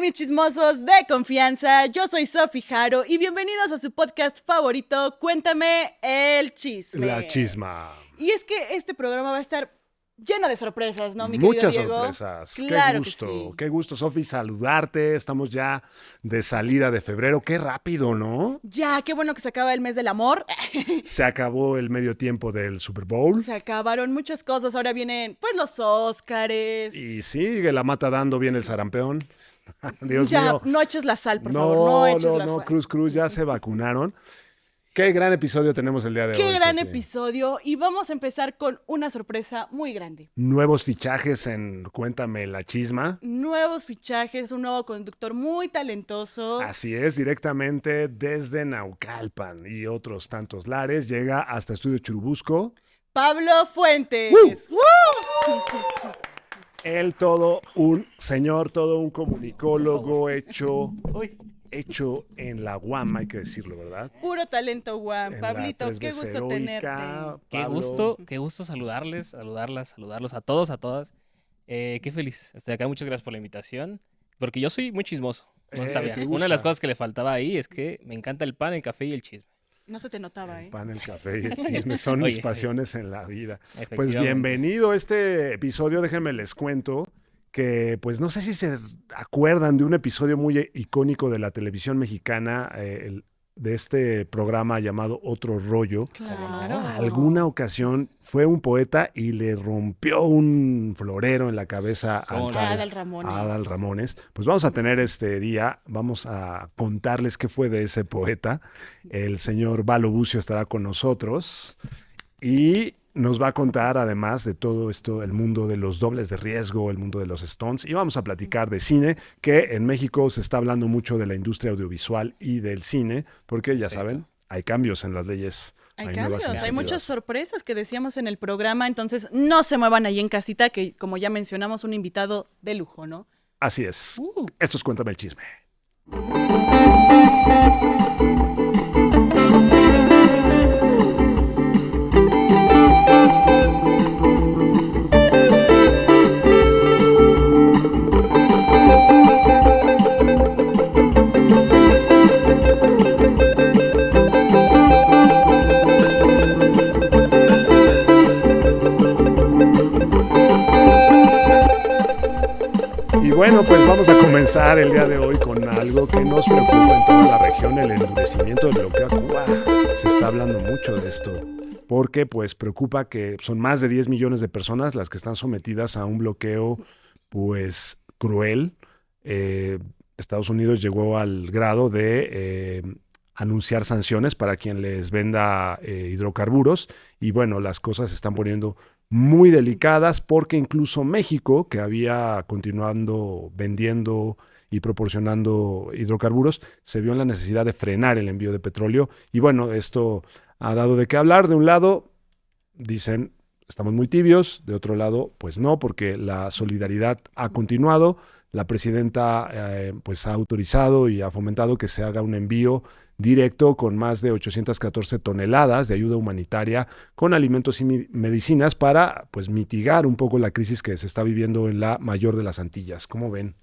mis chismosos de confianza? Yo soy Sofi Jaro y bienvenidos a su podcast favorito, Cuéntame el Chisme. La chisma. Y es que este programa va a estar lleno de sorpresas, ¿no, mi Muchas querido Diego? sorpresas. Claro Qué gusto, Sofi, saludarte. Estamos ya de salida de febrero. Qué rápido, ¿no? Ya, qué bueno que se acaba el mes del amor. Se acabó el medio tiempo del Super Bowl. Se acabaron muchas cosas. Ahora vienen, pues, los Óscares. Y sigue la mata dando bien el sarampeón. Dios ya, mío. no eches la sal, por favor. No eches la sal. Cruz, ya se vacunaron. Qué gran episodio tenemos el día de hoy. Qué gran Sofi. episodio. Y vamos a empezar con una sorpresa muy grande. Nuevos fichajes en Cuéntame la Chisma. Nuevos fichajes, un nuevo conductor muy talentoso. Así es, directamente desde Naucalpan y otros tantos lares, llega hasta Estudio Churubusco. Pablo Fuentes. Él todo un señor, todo un comunicólogo hecho en la UAM, hay que decirlo, ¿verdad? Puro talento, Juan. En Pablito, la qué 3 gusto veces tenerte. heroica. Qué gusto saludarlos a todos, a todas. Qué feliz. Estoy acá, muchas gracias por la invitación. Porque yo soy muy chismoso. No sabía. ¿te Una de las gusta? cosas que le faltaba ahí es que me encanta el pan, el café y el chisme. No se te notaba, El ¿eh? pan, el café y el chisme son mis Oye, pasiones en la vida. Pues Efectivamente. bienvenido a este episodio, déjenme les cuento que pues no sé si se acuerdan de un episodio muy icónico de la televisión mexicana, de este programa llamado Otro Rollo. Claro. Alguna ocasión fue un poeta y le rompió un florero en la cabeza al ¿Cómo no? tal Adal Ramones. Adal Ramones. Pues vamos a tener este día, vamos a contarles qué fue de ese poeta. El señor Valo Bucio estará con nosotros y nos va a contar además de todo esto, el mundo de los dobles de riesgo, el mundo de los stunts, y vamos a platicar de cine, que en México se está hablando mucho de la industria audiovisual y del cine, porque ya saben, hay cambios en las leyes. Hay nuevas cambios, hay iniciativas. muchas sorpresas que decíamos en el programa, entonces no se muevan ahí en casita, que como ya mencionamos, un invitado de lujo, ¿no? Así es. Esto es Cuéntame el Chisme. Y bueno, pues vamos a comenzar el día de hoy con algo que nos preocupa en toda la región, el endurecimiento del bloqueo a Cuba. Se está hablando mucho de esto, porque pues preocupa que son más de 10 millones de personas las que están sometidas a un bloqueo pues cruel. Estados Unidos llegó al grado de anunciar sanciones para quien les venda hidrocarburos y bueno, las cosas se están poniendo muy delicadas porque incluso México, que había continuando vendiendo y proporcionando hidrocarburos, se vio en la necesidad de frenar el envío de petróleo. Y bueno, esto ha dado de qué hablar. De un lado, dicen, estamos muy tibios. De otro lado, pues no, porque la solidaridad ha continuado. La presidenta pues ha autorizado y ha fomentado que se haga un envío directo con más de 814 toneladas de ayuda humanitaria con alimentos y medicinas para pues mitigar un poco la crisis que se está viviendo en la mayor de las Antillas. ¿Cómo ven?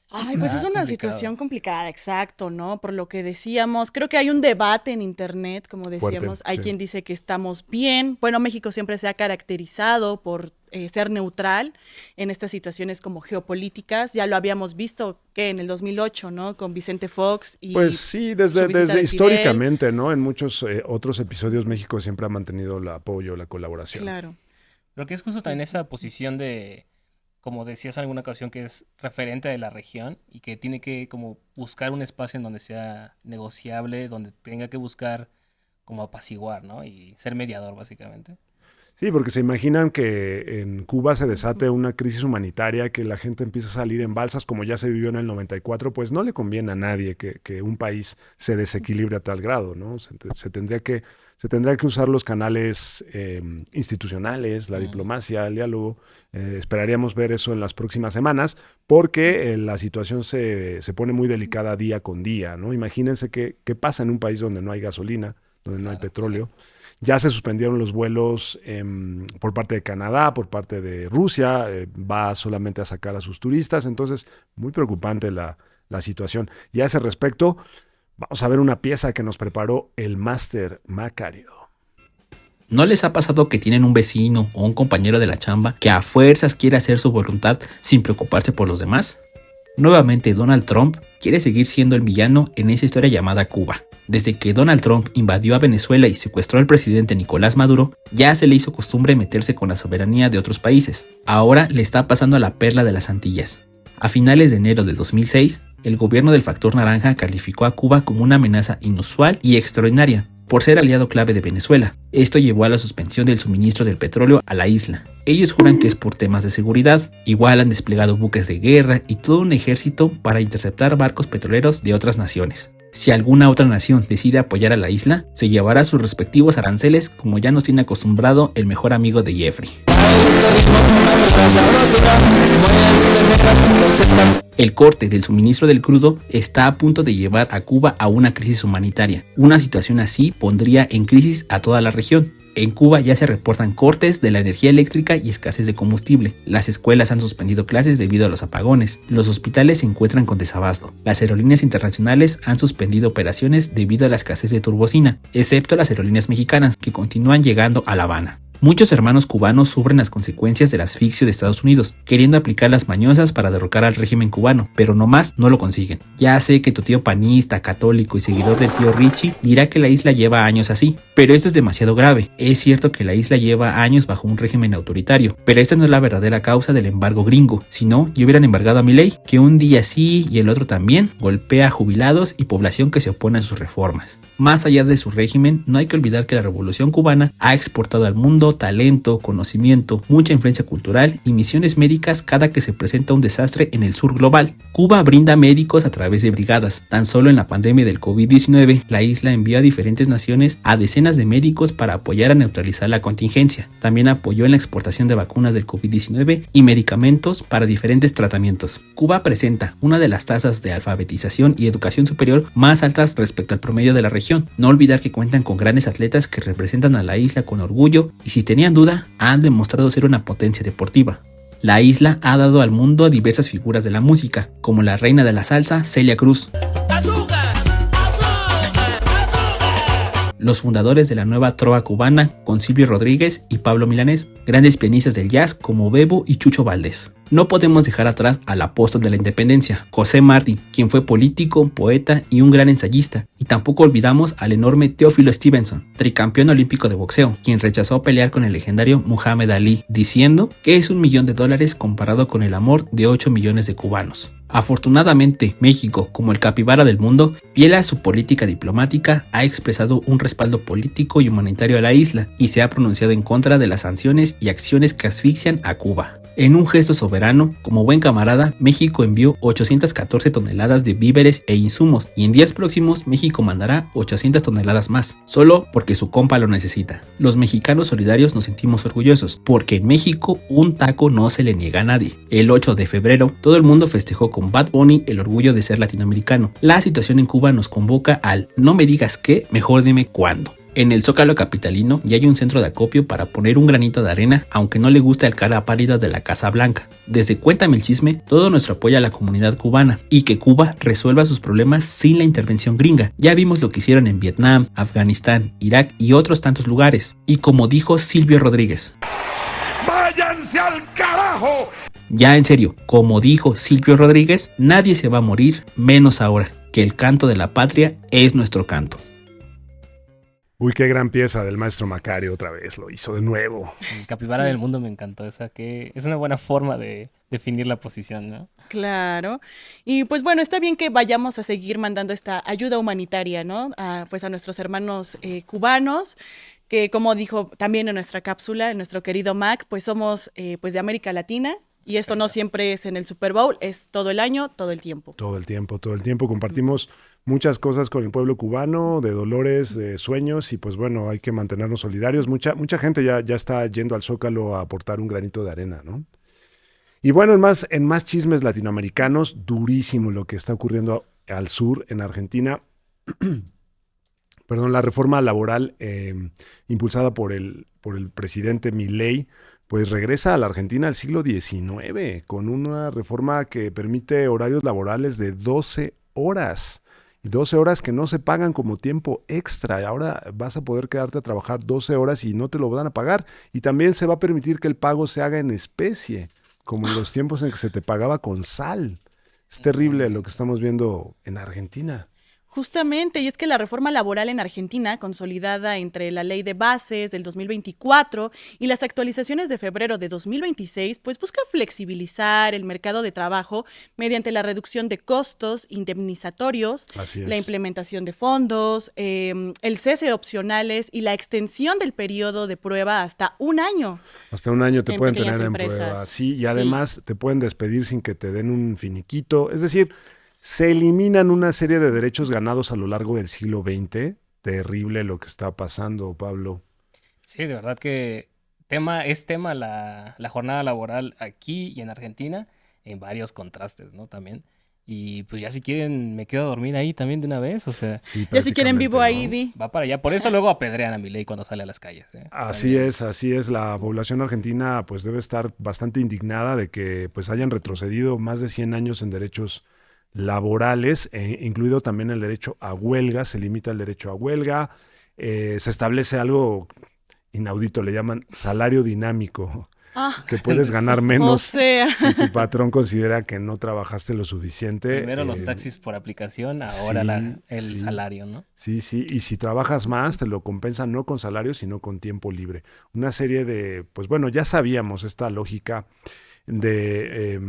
Ay, pues es una situación complicada, exacto, ¿no? Por lo que decíamos, creo que hay un debate en internet, como decíamos, Fuerte, hay sí. quien dice que estamos bien. Bueno, México siempre se ha caracterizado por ser neutral en estas situaciones como geopolíticas. Ya lo habíamos visto que en el 2008, ¿no? Con Vicente Fox y Pues sí, su visita desde de Fidel. históricamente, ¿no? En muchos otros episodios México siempre ha mantenido el apoyo, la colaboración. Claro. Pero que es justo también esa posición de, como decías en alguna ocasión, que es referente de la región y que tiene que como buscar un espacio en donde sea negociable, donde tenga que buscar como apaciguar, ¿no? Y ser mediador, básicamente. Sí, porque se imaginan que en Cuba se desate una crisis humanitaria, que la gente empieza a salir en balsas como ya se vivió en el 94, pues no le conviene a nadie que un país se desequilibre a tal grado, ¿no? Se tendría que usar los canales institucionales, la diplomacia, el diálogo. Esperaríamos ver eso en las próximas semanas, porque la situación se pone muy delicada día con día, ¿no? Imagínense qué pasa en un país donde no hay gasolina, donde no hay petróleo. Ya se suspendieron los vuelos por parte de Canadá, por parte de Rusia, va solamente a sacar a sus turistas, entonces muy preocupante la situación. Y a ese respecto, vamos a ver una pieza que nos preparó el Máster Macario. ¿No les ha pasado que tienen un vecino o un compañero de la chamba que a fuerzas quiere hacer su voluntad sin preocuparse por los demás? Nuevamente, Donald Trump quiere seguir siendo el villano en esa historia llamada Cuba. Desde que Donald Trump invadió a Venezuela y secuestró al presidente Nicolás Maduro, ya se le hizo costumbre meterse con la soberanía de otros países. Ahora le está pasando a la perla de las Antillas. A finales de enero de 2006, el gobierno del Factor Naranja calificó a Cuba como una amenaza inusual y extraordinaria, por ser aliado clave de Venezuela. Esto llevó a la suspensión del suministro del petróleo a la isla. Ellos juran que es por temas de seguridad. Igual han desplegado buques de guerra y todo un ejército para interceptar barcos petroleros de otras naciones. Si alguna otra nación decide apoyar a la isla, se llevará sus respectivos aranceles, como ya nos tiene acostumbrado el mejor amigo de Jeffrey. El corte del suministro del crudo está a punto de llevar a Cuba a una crisis humanitaria. Una situación así pondría en crisis a toda la región. En Cuba ya se reportan cortes de la energía eléctrica y escasez de combustible. Las escuelas han suspendido clases debido a los apagones. Los hospitales se encuentran con desabasto. Las aerolíneas internacionales han suspendido operaciones debido a la escasez de turbocina, excepto las aerolíneas mexicanas, que continúan llegando a La Habana. Muchos hermanos cubanos sufren las consecuencias del asfixio de Estados Unidos, queriendo aplicar las mañosas para derrocar al régimen cubano, pero nomás no lo consiguen. Ya sé que tu tío panista, católico y seguidor del tío Richie dirá que la isla lleva años así, pero esto es demasiado grave. Es cierto que la isla lleva años bajo un régimen autoritario, pero esta no es la verdadera causa del embargo gringo. Si no, ya hubieran embargado a Milei, que un día sí y el otro también golpea a jubilados y población que se opone a sus reformas. Más allá de su régimen, no hay que olvidar que la revolución cubana ha exportado al mundo talento, conocimiento, mucha influencia cultural y misiones médicas cada que se presenta un desastre en el sur global. Cuba brinda médicos a través de brigadas. Tan solo en la pandemia del COVID-19, la isla envió a diferentes naciones a decenas de médicos para apoyar a neutralizar la contingencia. También apoyó en la exportación de vacunas del COVID-19 y medicamentos para diferentes tratamientos. Cuba presenta una de las tasas de alfabetización y educación superior más altas respecto al promedio de la región. No olvidar que cuentan con grandes atletas que representan a la isla con orgullo y, si tenían duda, han demostrado ser una potencia deportiva. La isla ha dado al mundo a diversas figuras de la música, como la reina de la salsa, Celia Cruz. Los fundadores de la nueva trova cubana, con Silvio Rodríguez y Pablo Milanés, grandes pianistas del jazz como Bebo y Chucho Valdés. No podemos dejar atrás al apóstol de la independencia, José Martí, quien fue político, poeta y un gran ensayista, y tampoco olvidamos al enorme Teófilo Stevenson, tricampeón olímpico de boxeo, quien rechazó pelear con el legendario Muhammad Ali, diciendo que es $1.000.000 comparado con el amor de 8 millones de cubanos. Afortunadamente, México, como el capibara del mundo, fiel a su política diplomática, ha expresado un respaldo político y humanitario a la isla y se ha pronunciado en contra de las sanciones y acciones que asfixian a Cuba. En un gesto soberano, como buen camarada, México envió 814 toneladas de víveres e insumos, y en días próximos México mandará 800 toneladas más, solo porque su compa lo necesita. Los mexicanos solidarios nos sentimos orgullosos, porque en México un taco no se le niega a nadie. El 8 de febrero, todo el mundo festejó con Bad Bunny el orgullo de ser latinoamericano. La situación en Cuba nos convoca al "no me digas qué, mejor dime cuándo". En el Zócalo capitalino ya hay un centro de acopio para poner un granito de arena, aunque no le gusta el cara pálida de la Casa Blanca. Desde Cuéntame el Chisme, todo nuestro apoyo a la comunidad cubana y que Cuba resuelva sus problemas sin la intervención gringa. Ya vimos lo que hicieron en Vietnam, Afganistán, Irak y otros tantos lugares. Y como dijo Silvio Rodríguez, ¡váyanse al carajo! Ya en serio, como dijo Silvio Rodríguez, nadie se va a morir, menos ahora, que el canto de la patria es nuestro canto. Uy, qué gran pieza del maestro Macario, otra vez, lo hizo de nuevo. El capibara del mundo me encantó, o sea que es una buena forma de definir la posición, ¿no? Claro. Y pues bueno, está bien que vayamos a seguir mandando esta ayuda humanitaria, ¿no? Pues a nuestros hermanos cubanos, que como dijo también en nuestra cápsula, en nuestro querido Mac, pues somos pues de América Latina. Y esto no siempre es en el Super Bowl, es todo el año, todo el tiempo. Todo el tiempo. Compartimos muchas cosas con el pueblo cubano, de dolores, de sueños, y pues bueno, hay que mantenernos solidarios. Mucha gente ya está yendo al Zócalo a aportar un granito de arena, ¿no? Y bueno, en más chismes latinoamericanos, durísimo lo que está ocurriendo al sur, en Argentina. perdón, la reforma laboral impulsada por el presidente Milei, pues regresa a la Argentina al siglo XIX con una reforma que permite horarios laborales de 12 horas. Y 12 horas que no se pagan como tiempo extra. Ahora vas a poder quedarte a trabajar 12 horas y no te lo van a pagar. Y también se va a permitir que el pago se haga en especie, como en los tiempos en que se te pagaba con sal. Es terrible lo que estamos viendo en Argentina. Justamente, y es que la reforma laboral en Argentina, consolidada entre la Ley de Bases del 2024 y las actualizaciones de febrero de 2026, pues busca flexibilizar el mercado de trabajo mediante la reducción de costos indemnizatorios, Así es. la implementación de fondos, el cese de opcionales y la extensión del periodo de prueba hasta un año. Hasta un año te En pueden pequeñas tener en empresas. prueba. Sí, y Sí. además te pueden despedir sin que te den un finiquito. Es decir, se eliminan una serie de derechos ganados a lo largo del siglo XX. Terrible lo que está pasando, Pablo. Sí, de verdad que es tema la jornada laboral aquí y en Argentina, en varios contrastes, ¿no? También. Y pues ya si quieren me quedo a dormir ahí también de una vez, o sea, Sí, Ya si quieren vivo ahí, prácticamente, ¿no? Di. va para allá. Por eso luego apedrean a Milei cuando sale a las calles, ¿eh? Así También. es, así es. La población argentina pues debe estar bastante indignada de que pues hayan retrocedido más de 100 años en derechos laborales, incluido también el derecho a huelga. Se limita el derecho a huelga. Se establece algo inaudito, le llaman salario dinámico, Ah, que puedes ganar o menos sea, si tu patrón considera que no trabajaste lo suficiente. Primero los taxis por aplicación, ahora sí, el sí. salario, ¿no? Sí, sí, y si trabajas más, te lo compensan no con salario, sino con tiempo libre. Una serie de, pues bueno, ya sabíamos esta lógica de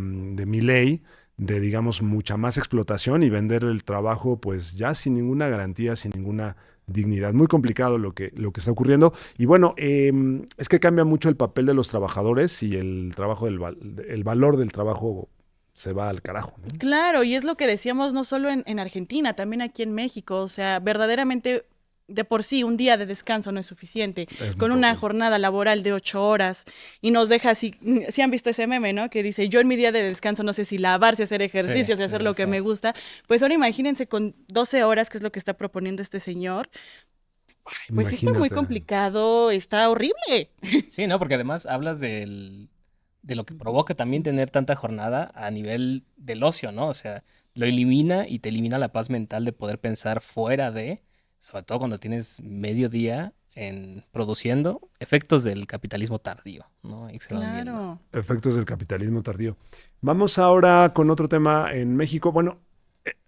Milei, de digamos mucha más explotación y vender el trabajo pues ya sin ninguna garantía, sin ninguna dignidad. Muy complicado lo que está ocurriendo. Y bueno, es que cambia mucho el papel de los trabajadores y el trabajo el valor del trabajo se va al carajo, ¿no? claro, y es lo que decíamos no solo en Argentina, también aquí en México, o sea, verdaderamente de por sí un día de descanso no es suficiente, Es con muy una poco. jornada laboral de 8 horas y nos deja así, si han visto ese meme, ¿no? Que dice, yo en mi día de descanso no sé si lavar, si hacer ejercicio, si hacer sí, lo que sí. me gusta, pues ahora imagínense con 12 horas, que es lo que está proponiendo este señor, pues sí está muy Imagínate. complicado, está horrible. Sí, ¿no? Porque además hablas de lo que provoca también tener tanta jornada a nivel del ocio, ¿no? O sea, lo elimina y te elimina la paz mental de poder pensar fuera de, sobre todo cuando tienes medio día en produciendo efectos del capitalismo tardío, ¿no? Ahí se van viendo. Claro. Efectos del capitalismo tardío. Vamos ahora con otro tema en México. Bueno,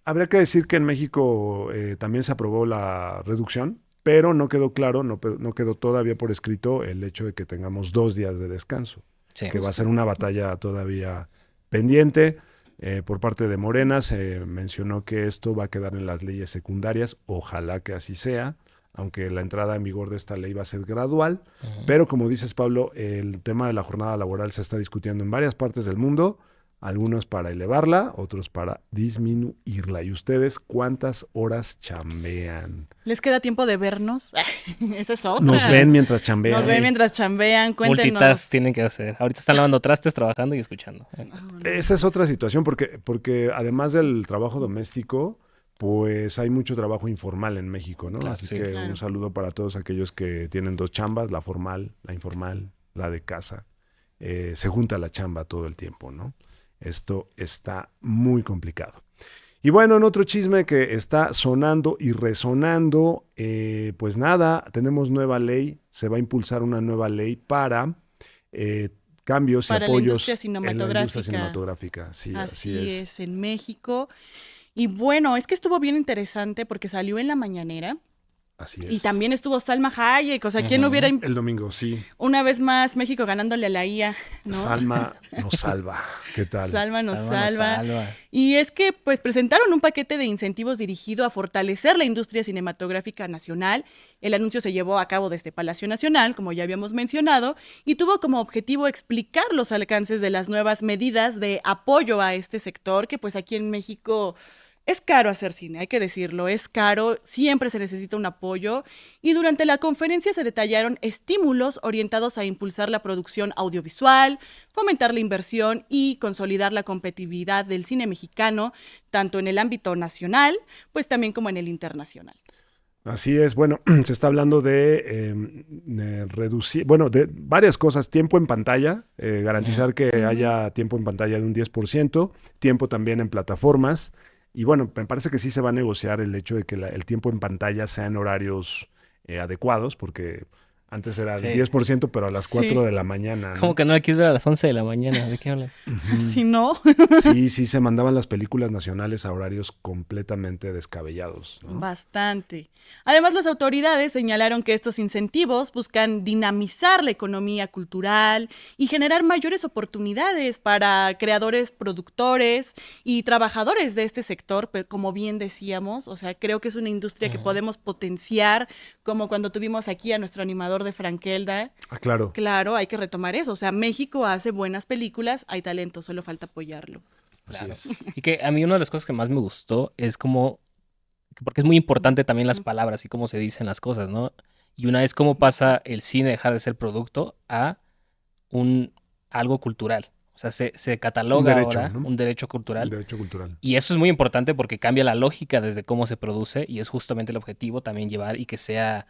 habría que decir que en México también se aprobó la reducción, pero no quedó claro, no quedó todavía por escrito el hecho de que tengamos 2 días de descanso, Sí. que va a ser una batalla todavía pendiente. Por parte de Morena se mencionó que esto va a quedar en las leyes secundarias, ojalá que así sea, aunque la entrada en vigor de esta ley va a ser gradual, Ujú. pero como dices, Pablo, el tema de la jornada laboral se está discutiendo en varias partes del mundo, algunos para elevarla, otros para disminuirla. ¿Y ustedes cuántas horas chambean? ¿Les queda tiempo de vernos? Esa es otra. Nos ven mientras chambean. Nos ven mientras chambean, cuéntenos. Multitask tienen que hacer. Ahorita están lavando trastes, trabajando y escuchando. Esa es otra situación, porque además del trabajo doméstico, pues hay mucho trabajo informal en México, ¿no? Claro, Así sí. que Claro. un saludo para todos aquellos que tienen 2 chambas, la formal, la informal, la de casa. Se junta la chamba todo el tiempo, ¿no? Esto está muy complicado. Y bueno, en otro chisme que está sonando y resonando, pues nada, tenemos nueva ley, se va a impulsar una nueva ley para cambios Para y la apoyos industria en la industria cinematográfica. cinematográfica. Sí, Así así es. es, en México. Y bueno, es que estuvo bien interesante porque salió en la mañanera Así es. y también estuvo Salma Hayek. O sea, ¿quién Ujú. hubiera El domingo, sí. una vez más México ganándole a la IA, ¿no? Salma nos salva. ¿Qué tal? Salva nos Salva nos salva. salva. Y es que pues presentaron un paquete de incentivos dirigido a fortalecer la industria cinematográfica nacional. El anuncio se llevó a cabo desde Palacio Nacional, como ya habíamos mencionado, y tuvo como objetivo explicar los alcances de las nuevas medidas de apoyo a este sector, que pues aquí en México es caro hacer cine, hay que decirlo, es caro, siempre se necesita un apoyo. Y durante la conferencia se detallaron estímulos orientados a impulsar la producción audiovisual, fomentar la inversión y consolidar la competitividad del cine mexicano, tanto en el ámbito nacional, pues también como en el internacional. Así es, bueno, se está hablando de reducir, bueno, de varias cosas, tiempo en pantalla, garantizar que haya tiempo en pantalla de un 10%, tiempo también en plataformas, y bueno, me parece que sí se va a negociar el hecho de que el tiempo en pantalla sea en horarios adecuados, porque antes era el Sí. 10%, pero a las 4 Sí. de la mañana, Como ¿no? que no la quieres ver a las 11 de la mañana. ¿De qué hablas? Si no, Sí, sí, se mandaban las películas nacionales a horarios completamente descabellados, ¿no? bastante. Además, las autoridades señalaron que estos incentivos buscan dinamizar la economía cultural y generar mayores oportunidades para creadores, productores y trabajadores de este sector, pero como bien decíamos, o sea, creo que es una industria que podemos potenciar, como cuando tuvimos aquí a nuestro animador de Frankelda. Ah, claro. Claro, hay que retomar eso. O sea, México hace buenas películas, hay talento, solo falta apoyarlo. Así Claro. es. Y que a mí una de las cosas que más me gustó es como, porque es muy importante también las palabras y cómo se dicen las cosas, ¿no? Y una es cómo pasa el cine de dejar de ser producto a un algo cultural. O sea, se cataloga derecho, ahora ¿no? un derecho El cultural. derecho cultural. Y eso es muy importante porque cambia la lógica desde cómo se produce y es justamente el objetivo también llevar y que sea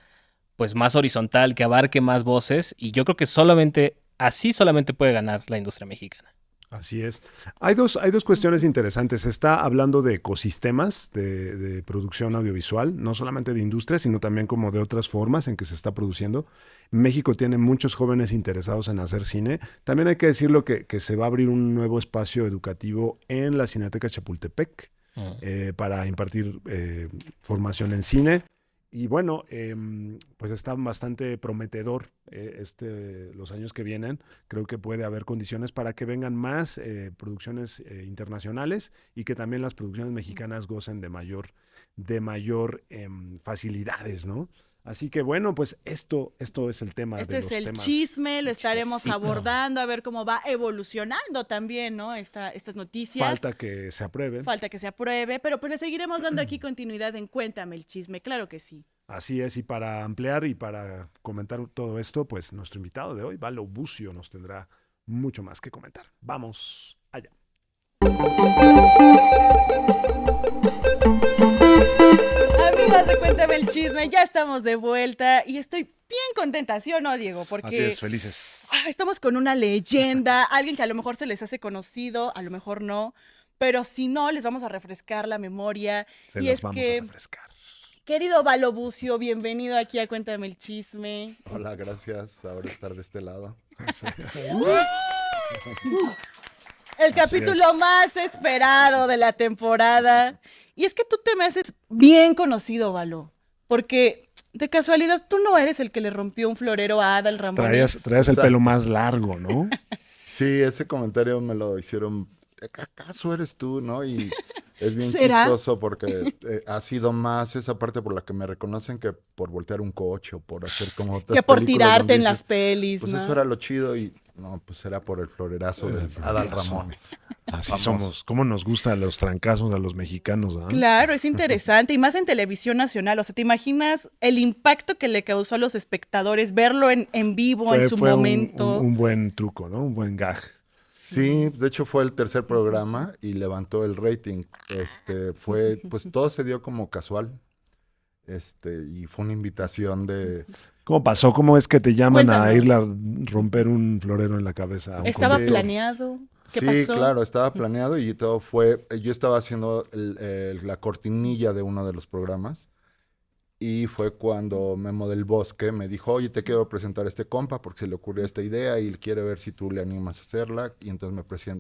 pues más horizontal, que abarque más voces y yo creo que solamente puede ganar la industria mexicana. Así es. Hay dos cuestiones interesantes. Se está hablando de ecosistemas de producción audiovisual, no solamente de industria, sino también como de otras formas en que se está produciendo. México tiene muchos jóvenes interesados en hacer cine. También hay que decirlo que se va a abrir un nuevo espacio educativo en la Cineteca Chapultepec para impartir formación en cine. Y bueno, pues está bastante prometedor los años que vienen. Creo que puede haber condiciones para que vengan más producciones internacionales y que también las producciones mexicanas gocen de mayor facilidades, ¿no? Así que bueno, pues esto es el tema Este de es los el temas. chisme, lo estaremos Chismecito. abordando, a ver cómo va evolucionando también, ¿no? Estas noticias. Falta que se aprueben. Falta que se apruebe, pero pues le seguiremos dando aquí continuidad en Cuéntame el chisme, claro que sí. Así es, y para ampliar y para comentar todo esto, pues nuestro invitado de hoy, Valo Bucio, nos tendrá mucho más que comentar. Vamos allá. Amigas de Cuéntame el chisme, ya estamos de vuelta y estoy bien contenta, ¿sí o no, Diego? Porque Así es, felices. estamos con una leyenda, alguien que a lo mejor se les hace conocido, a lo mejor no, pero si no, les vamos a refrescar la memoria. Se y las es vamos que, a refrescar. querido Valo Bucio, bienvenido aquí a Cuéntame el chisme. Hola, gracias. Ahora estar de este lado. El Así capítulo es. más esperado de la temporada. Y es que tú te me haces bien conocido, Valo. Porque de casualidad tú no eres el que le rompió un florero a Adal Ramones. Traías el Exacto. pelo más largo, ¿no? Sí, ese comentario me lo hicieron. ¿Acaso eres tú, no? Y es bien ¿Será? chistoso porque ha sido más esa parte por la que me reconocen que por voltear un coche o por hacer como otras Que por películas tirarte donde en las dices, pelis, Pues ¿no? eso era lo chido y no, pues era por el florerazo de Adal florerazo. Ramones. Así Famoso. somos. ¿Cómo nos gustan los trancazos a los mexicanos? ¿Ah? Claro, es interesante y más en televisión nacional. O sea, ¿te imaginas el impacto que le causó a los espectadores verlo en vivo en su Fue momento? un buen truco, ¿no? Un buen gag. Sí, de hecho fue el tercer programa y levantó el rating. Pues todo se dio como casual. Y fue una invitación de ¿Cómo pasó? ¿Cómo es que te llaman a Cuéntanos. irle a romper un florero en la cabeza? a un ¿Estaba Sí. planeado? ¿Qué Sí, pasó? claro, estaba planeado y todo fue. Yo estaba haciendo la cortinilla de uno de los programas y fue cuando Memo del Bosque me dijo, oye, te quiero presentar a este compa porque se le ocurrió esta idea y quiere ver si tú le animas a hacerla. Y entonces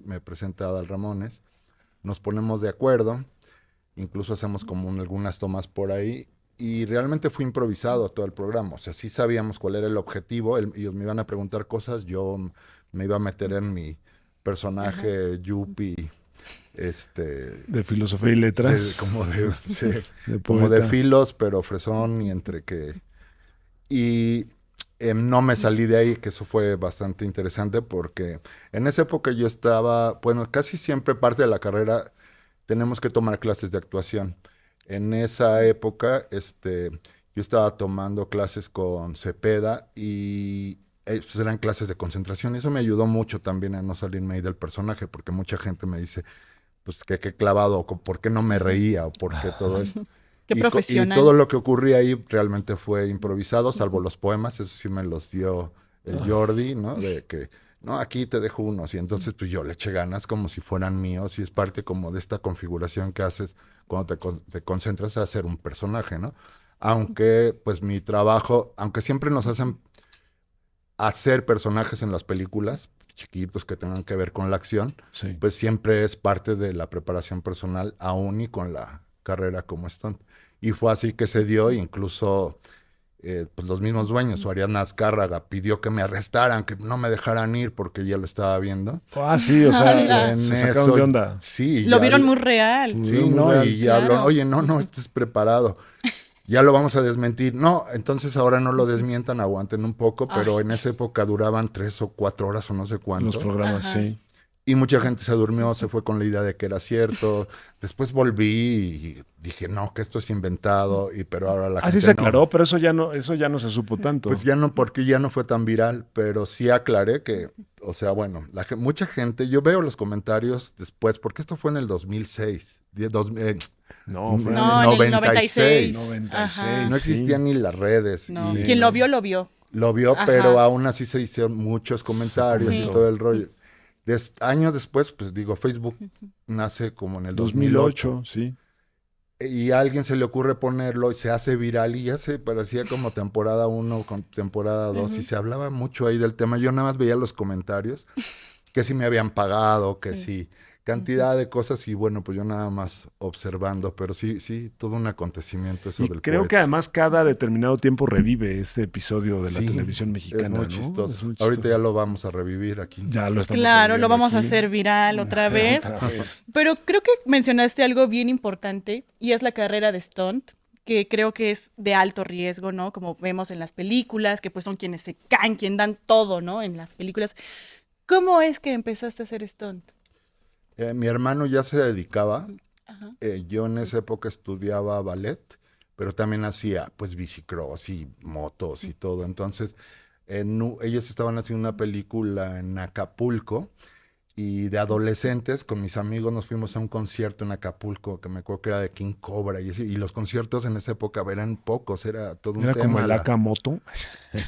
me presenta a Adal Ramones, nos ponemos de acuerdo, incluso hacemos como algunas tomas por ahí y realmente fue improvisado todo el programa. O sea, sí sabíamos cuál era el objetivo, ellos me iban a preguntar cosas, yo me iba a meter en mi personaje yuppie, De filosofía y letras. sí, de como de poeta. filos, pero fresón y entre que... Y no me salí de ahí, que eso fue bastante interesante porque en esa época yo estaba, bueno, casi siempre parte de la carrera tenemos que tomar clases de actuación. En esa época, yo estaba tomando clases con Cepeda y pues eran clases de concentración. Y eso me ayudó mucho también a no salirme ahí del personaje, porque mucha gente me dice, pues qué clavado, por qué no me reía o por qué todo esto. Qué profesional. Y todo lo que ocurría ahí realmente fue improvisado, salvo los poemas, eso sí me los dio el Jordi, ¿no? De que, no, aquí te dejo unos. Y entonces pues yo le eché ganas como si fueran míos y es parte como de esta configuración que haces cuando te concentras a hacer un personaje, ¿no? Aunque pues mi trabajo, aunque siempre nos hacen hacer personajes en las películas, chiquitos que tengan que ver con la acción, Sí. pues siempre es parte de la preparación personal, aún y con la carrera como stunt. Y fue así que se dio, incluso pues los mismos dueños, o Ariadna Azcárraga, pidió que me arrestaran, que no me dejaran ir porque ya lo estaba viendo. Ah, sí, o sea, Ala. se sacaron de onda. Sí, Lo ya vieron muy real. Muy Sí, no, real. y ya Claro. habló, oye, no, esto es preparado. Ya lo vamos a desmentir. No, entonces ahora no lo desmientan, aguanten un poco, pero Ay. en esa época duraban 3 o 4 horas o no sé Los cuánto. programas, Ajá. sí. Y mucha gente se durmió, se fue con la idea de que era cierto. Después volví y dije, no, que esto es inventado, pero ahora la Así gente se no. aclaró, pero eso ya no se supo tanto. Pues ya no, porque ya no fue tan viral, pero sí aclaré que, o sea, bueno, mucha gente, yo veo los comentarios después, porque esto fue en el 2006, No, fue No, en el 96. 96. Ajá. no sí. existían ni las redes. No. y- Quien lo vio, lo vio. Lo vio, Ajá. pero aún así se hicieron muchos comentarios Sí. y todo el rollo. Años después, pues digo, Facebook nace como en el 2008. 2008, sí. Y a alguien se le ocurre ponerlo y se hace viral y ya se parecía como temporada 1 con temporada 2 y se hablaba mucho ahí del tema. Yo nada más veía los comentarios, que si me habían pagado, que si cantidad de cosas y bueno, pues yo nada más observando, pero sí, todo un acontecimiento eso Y del creo que poeta. además cada determinado tiempo revive este episodio de la Sí, televisión mexicana. es muy ¿no? chistoso. Es muy Ahorita chistoso. ya lo vamos a revivir aquí. Ya lo estamos Claro, lo reviviendo vamos a aquí. hacer viral otra vez. Otra vez. Pero creo que mencionaste algo bien importante y es la carrera de stunt, que creo que es de alto riesgo, ¿no? Como vemos en las películas, que pues son quienes se caen, quien dan todo, ¿no? En las películas. ¿Cómo es que empezaste a hacer stunt? Mi hermano ya se dedicaba. Ajá. Yo en esa época estudiaba ballet, pero también hacía pues bicicross y motos y todo. Entonces, ellos estaban haciendo una película en Acapulco y de adolescentes con mis amigos nos fuimos a un concierto en Acapulco, que me acuerdo que era de King Cobra y los conciertos en esa época eran pocos, era todo un Era tema. como el Akamoto.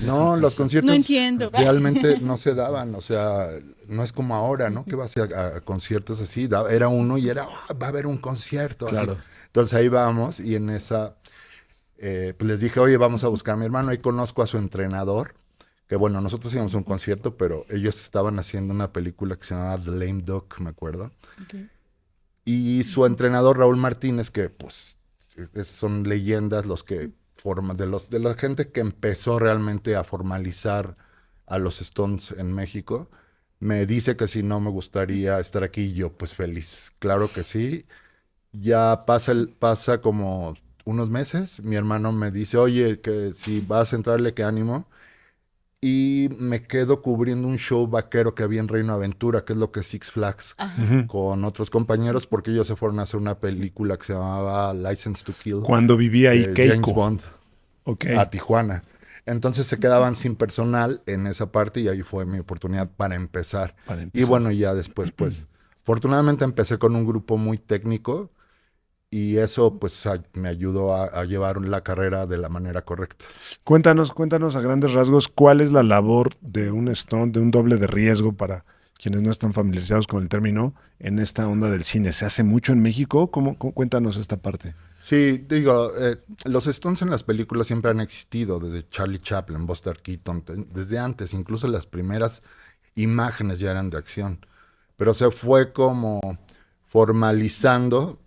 No, los conciertos No entiendo. realmente no se daban, o sea, no es como ahora, ¿no? Que vas a conciertos así, era uno y era, va a haber un concierto. así. Claro. Entonces ahí vamos y en esa, pues les dije, oye, vamos a buscar a mi hermano, ahí conozco a su entrenador, que bueno, nosotros íbamos a un concierto, pero ellos estaban haciendo una película que se llamaba The Lame Duck, me acuerdo. Ok. Y su entrenador, Raúl Martínez, que pues son leyendas los que forman, de la gente que empezó realmente a formalizar a los Stones en México, me dice que si no me gustaría estar aquí, y yo pues feliz. Claro que sí. Ya pasa como unos meses, mi hermano me dice, oye, que si vas a entrarle, que ánimo. Y me quedo cubriendo un show vaquero que había en Reino Aventura, que es lo que es Six Flags, Ajá. con otros compañeros, porque ellos se fueron a hacer una película que se llamaba License to Kill, Cuando vivía ahí de Keiko. James Bond, Ok. a Tijuana. Entonces se quedaban sin personal en esa parte y ahí fue mi oportunidad para empezar. Para Y empezar. bueno, ya después, pues, afortunadamente empecé con un grupo muy técnico y eso, pues, me ayudó a llevar la carrera de la manera correcta. Cuéntanos a grandes rasgos cuál es la labor de un stunt, de un doble de riesgo para quienes no están familiarizados con el término en esta onda del cine. ¿Se hace mucho en México? Cuéntanos esta parte. Sí, digo, los stunts en las películas siempre han existido, desde Charlie Chaplin, Buster Keaton, desde antes, incluso las primeras imágenes ya eran de acción, pero se fue como formalizando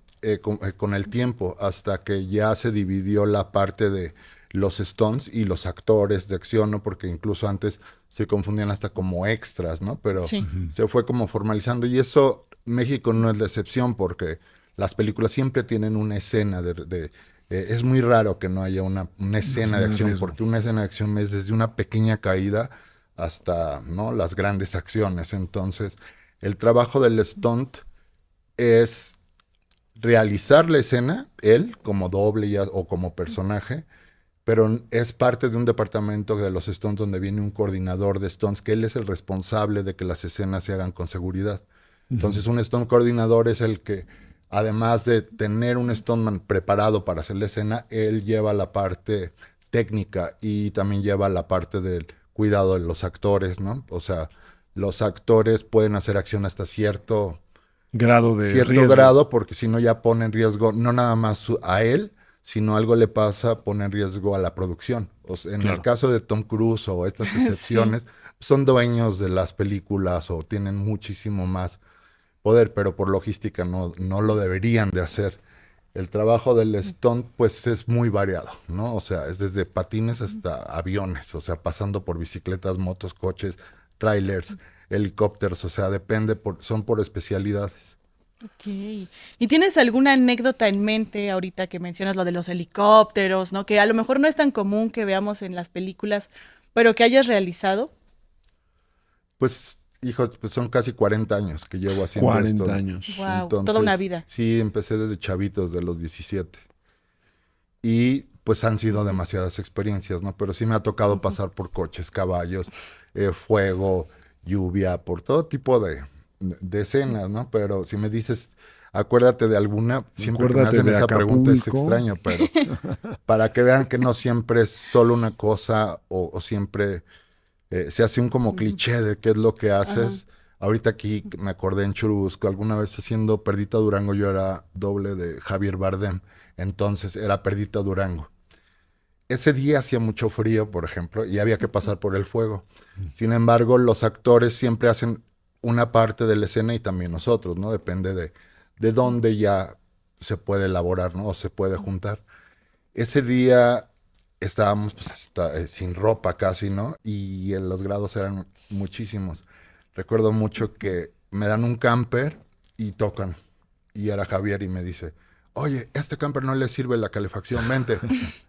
con el tiempo hasta que ya se dividió la parte de los stunts y los actores de acción, ¿no? Porque incluso antes se confundían hasta como extras, ¿no? Pero Sí. se fue como formalizando y eso México no es la excepción porque las películas siempre tienen una escena es muy raro que no haya una escena de acción, porque una escena de acción es desde una pequeña caída hasta, ¿no?, las grandes acciones. Entonces, el trabajo del stunt es realizar la escena, él como doble o como personaje, pero es parte de un departamento de los stunts donde viene un coordinador de stunts, que él es el responsable de que las escenas se hagan con seguridad. Entonces, un stunt coordinador es el que además de tener un stuntman preparado para hacer la escena, él lleva la parte técnica y también lleva la parte del cuidado de los actores, ¿no? O sea, los actores pueden hacer acción hasta cierto riesgo. grado, porque si no ya pone en riesgo no nada más a él, sino algo le pasa, pone en riesgo a la producción. O sea, en el caso de Tom Cruise o estas excepciones, son dueños de las películas o tienen muchísimo más poder, pero por logística no lo deberían de hacer. El trabajo del stunt, pues, es muy variado, ¿no? O sea, es desde patines hasta aviones, o sea, pasando por bicicletas, motos, coches, trailers, helicópteros, o sea, son por especialidades. Ok. ¿Y tienes alguna anécdota en mente ahorita que mencionas lo de los helicópteros, ¿no? Que a lo mejor no es tan común que veamos en las películas, pero que hayas realizado? Pues, hijo, pues son casi 40 años que llevo haciendo 40 esto. años. Wow, Entonces, toda una vida. Sí, empecé desde chavitos, de los 17. Y pues han sido demasiadas experiencias, ¿no? Pero sí me ha tocado pasar por coches, caballos, fuego, lluvia, por todo tipo de escenas, ¿no? Pero si me dices, acuérdate de alguna, siempre que me Acuérdate hacen de esa pregunta es Acapulco. extraño, pero para que vean que no siempre es solo una cosa o siempre se hace un como cliché de qué es lo que haces. Ahorita aquí me acordé en Churubusco, alguna vez haciendo Perdita Durango, yo era doble de Javier Bardem, entonces era Perdita Durango. Ese día hacía mucho frío, por ejemplo, y había que pasar por el fuego. Sin embargo, los actores siempre hacen una parte de la escena y también nosotros, ¿no? Depende de dónde ya se puede elaborar, ¿no? O se puede juntar. Ese día estábamos pues, hasta, sin ropa casi, ¿no? Y los grados eran muchísimos. Recuerdo mucho que me dan un camper y tocan. Y era Javier y me dice, oye, este camper no le sirve la calefacción, vente.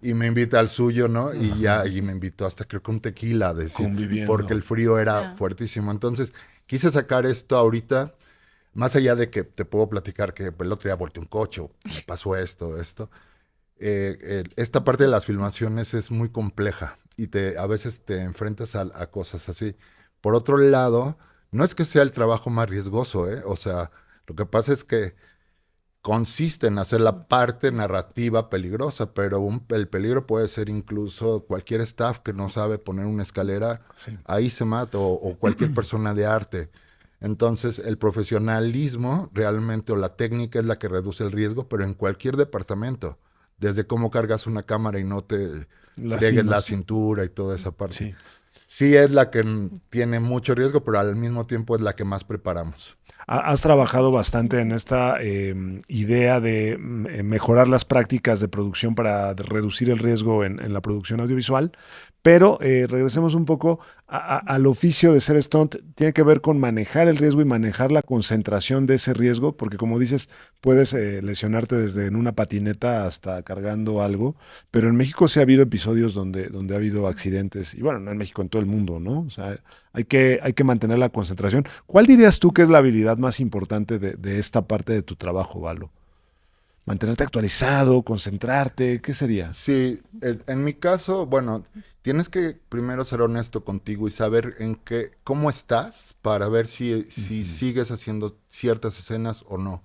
Y me invita al suyo, ¿no? Y me invitó hasta creo que un tequila, decir, Conviviendo. porque el frío era fuertísimo. Entonces, quise sacar esto ahorita, más allá de que te puedo platicar que el otro día volteé un coche, o me pasó esto. Esta parte de las filmaciones es muy compleja y a veces te enfrentas a cosas así. Por otro lado, no es que sea el trabajo más riesgoso, ¿eh? O sea, lo que pasa es que consiste en hacer la parte narrativa peligrosa, pero el peligro puede ser incluso cualquier staff que no sabe poner una escalera, ahí se mata, o cualquier persona de arte. Entonces, el profesionalismo realmente, o la técnica, es la que reduce el riesgo, pero en cualquier departamento, desde cómo cargas una cámara y no te pegues la cintura y toda esa parte. Sí. Sí es la que tiene mucho riesgo, pero al mismo tiempo es la que más preparamos. Has trabajado bastante en esta idea de mejorar las prácticas de producción para reducir el riesgo en la producción audiovisual, pero regresemos un poco al oficio de ser stunt. Tiene que ver con manejar el riesgo y manejar la concentración de ese riesgo, porque como dices, puedes lesionarte desde en una patineta hasta cargando algo, pero en México sí ha habido episodios donde ha habido accidentes, y bueno, no en México, en todo el mundo, ¿no? O sea, hay que mantener la concentración. ¿Cuál dirías tú que es la habilidad más importante de esta parte de tu trabajo, Valo? Mantenerte actualizado, concentrarte, ¿qué sería? Sí, en mi caso, bueno, tienes que primero ser honesto contigo y saber cómo estás para ver si sigues haciendo ciertas escenas o no.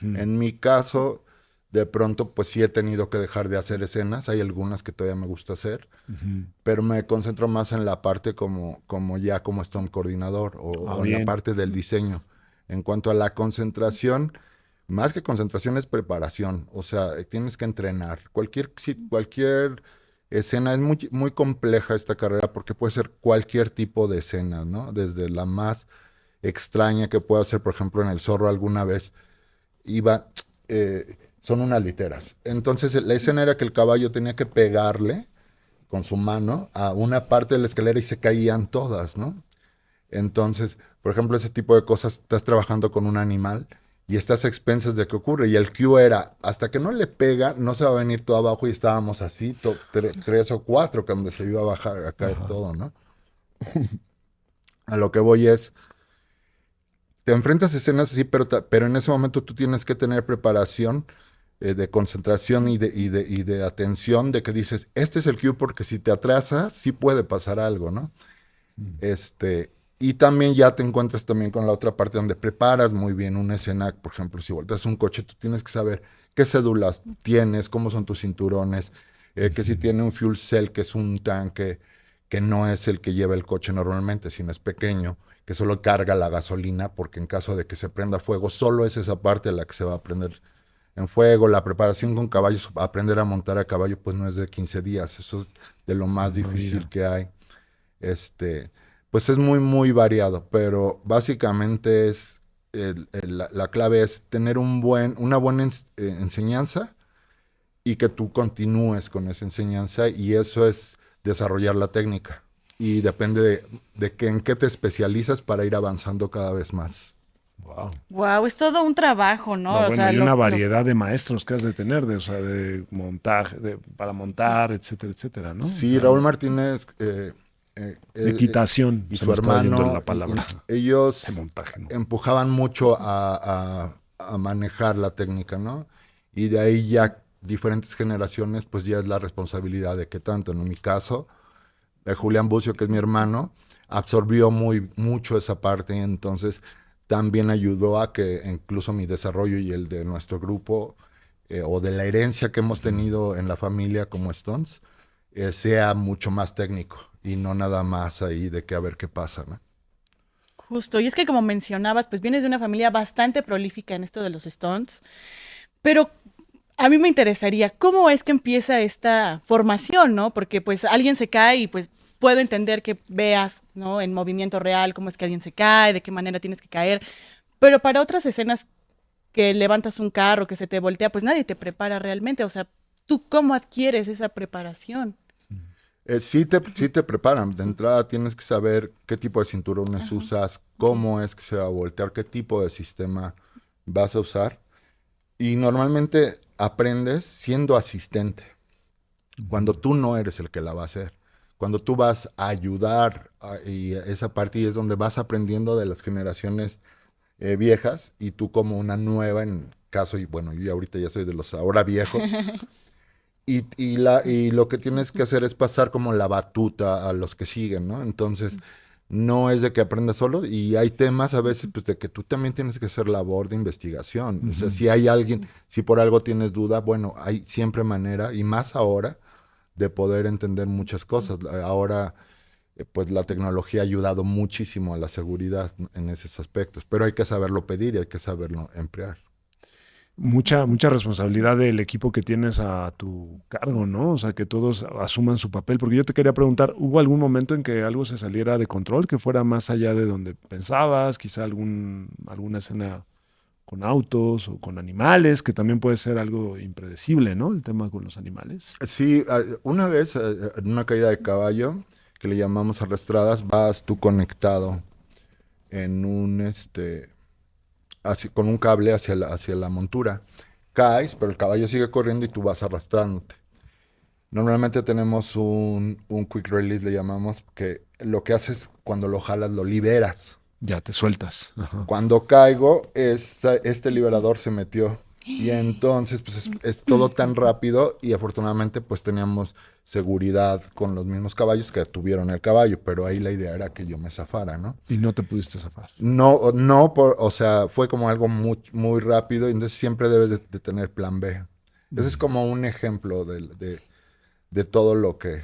En mi caso, de pronto, pues sí he tenido que dejar de hacer escenas. Hay algunas que todavía me gusta hacer, pero me concentro más en la parte como stunt coordinador o en la parte del diseño. En cuanto a la concentración, más que concentración es preparación. O sea, tienes que entrenar. Cualquier escena es muy, muy compleja esta carrera porque puede ser cualquier tipo de escena, ¿no? Desde la más extraña que pueda ser, por ejemplo, en El Zorro alguna vez son unas literas. Entonces la escena era que el caballo tenía que pegarle con su mano a una parte de la escalera y se caían todas, ¿no? Entonces, por ejemplo, ese tipo de cosas, estás trabajando con un animal y estás a expensas de qué ocurre. Y el cue era, hasta que no le pega, no se va a venir todo abajo, y estábamos así, 3 o 4, donde se iba a bajar, a caer todo, ¿no? A lo que voy es, te enfrentas a escenas así, pero en ese momento tú tienes que tener preparación de concentración y de atención, de que dices, este es el cue porque si te atrasas, sí puede pasar algo, ¿no? Y también ya te encuentras también con la otra parte donde preparas muy bien una escena. Por ejemplo, si volteas un coche, tú tienes que saber qué cédulas tienes, cómo son tus cinturones, que si tiene un fuel cell, que es un tanque que no es el que lleva el coche normalmente, sino es pequeño, que solo carga la gasolina, porque en caso de que se prenda fuego, solo es esa parte la que se va a prender en fuego. La preparación con caballos, aprender a montar a caballo, pues no es de 15 días, eso es de lo más difícil que hay. Pues es muy, muy variado, pero básicamente es la clave es tener una buena enseñanza y que tú continúes con esa enseñanza, y eso es desarrollar la técnica. Y depende de en qué te especializas para ir avanzando cada vez más. Wow. Wow, es todo un trabajo, ¿no? No, O bueno, sea, hay una variedad de maestros que has de tener, o sea, de montaje, para montar, etcétera, etcétera, ¿no? Sí, Raúl Martínez, Equitación, y se su me estaba yendo hermano, la palabra. ellos De montaje, ¿no? empujaban mucho a manejar la técnica, ¿no? Y de ahí ya diferentes generaciones, pues ya es la responsabilidad de qué tanto. En mi caso, Julián Bucio, que es mi hermano, absorbió mucho esa parte, entonces también ayudó a que incluso mi desarrollo y el de nuestro grupo, o de la herencia que hemos tenido en la familia como Stones, sea mucho más técnico y no nada más ahí de que a ver qué pasa, ¿no? justo, y es que como mencionabas, pues vienes de una familia bastante prolífica en esto de los Stones, pero a mí me interesaría, ¿cómo es que empieza esta formación, no? Porque pues alguien se cae y pues puedo entender que veas, ¿no? En movimiento real cómo es que alguien se cae, de qué manera tienes que caer, pero para otras escenas que levantas un carro, que se te voltea, pues nadie te prepara realmente, o sea, ¿tú cómo adquieres esa preparación? Sí te preparan. De entrada tienes que saber qué tipo de cinturones usas, cómo es que se va a voltear, qué tipo de sistema vas a usar. Y normalmente aprendes siendo asistente, cuando tú no eres el que la va a hacer. Cuando tú vas a ayudar, y esa parte y es donde vas aprendiendo de las generaciones viejas, y tú como una nueva, en caso, y bueno, yo ahorita ya soy de los ahora viejos. Y lo que tienes que hacer es pasar como la batuta a los que siguen, ¿no? Entonces, no es de que aprendas solo, y hay temas a veces pues de que tú también tienes que hacer labor de investigación. O sea, si hay alguien, si por algo tienes duda, bueno, hay siempre manera, y más ahora, de poder entender muchas cosas. Ahora, pues la tecnología ha ayudado muchísimo a la seguridad, ¿no?, en esos aspectos, pero hay que saberlo pedir y hay que saberlo emplear. Mucha responsabilidad del equipo que tienes a tu cargo, ¿no? O sea, que todos asuman su papel. Porque yo te quería preguntar, ¿hubo algún momento en que algo se saliera de control, que fuera más allá de donde pensabas? Quizá alguna escena con autos o con animales, que también puede ser algo impredecible, ¿no? El tema con los animales. Sí, una vez en una caída de caballo, que le llamamos arrastradas, vas tú conectado en con un cable hacia la montura. Caes, pero el caballo sigue corriendo y tú vas arrastrándote. Normalmente tenemos un quick release, le llamamos, que lo que haces cuando lo jalas, lo liberas. Ya te sueltas. Ajá. Cuando caigo, este liberador se metió. Y entonces, pues es todo tan rápido, y afortunadamente, pues teníamos seguridad con los mismos caballos que tuvieron el caballo, pero ahí la idea era que yo me zafara, ¿no? Y no te pudiste zafar. No, o sea, fue como algo muy, muy rápido, y entonces siempre debes de tener plan B. Ese es como un ejemplo de todo lo que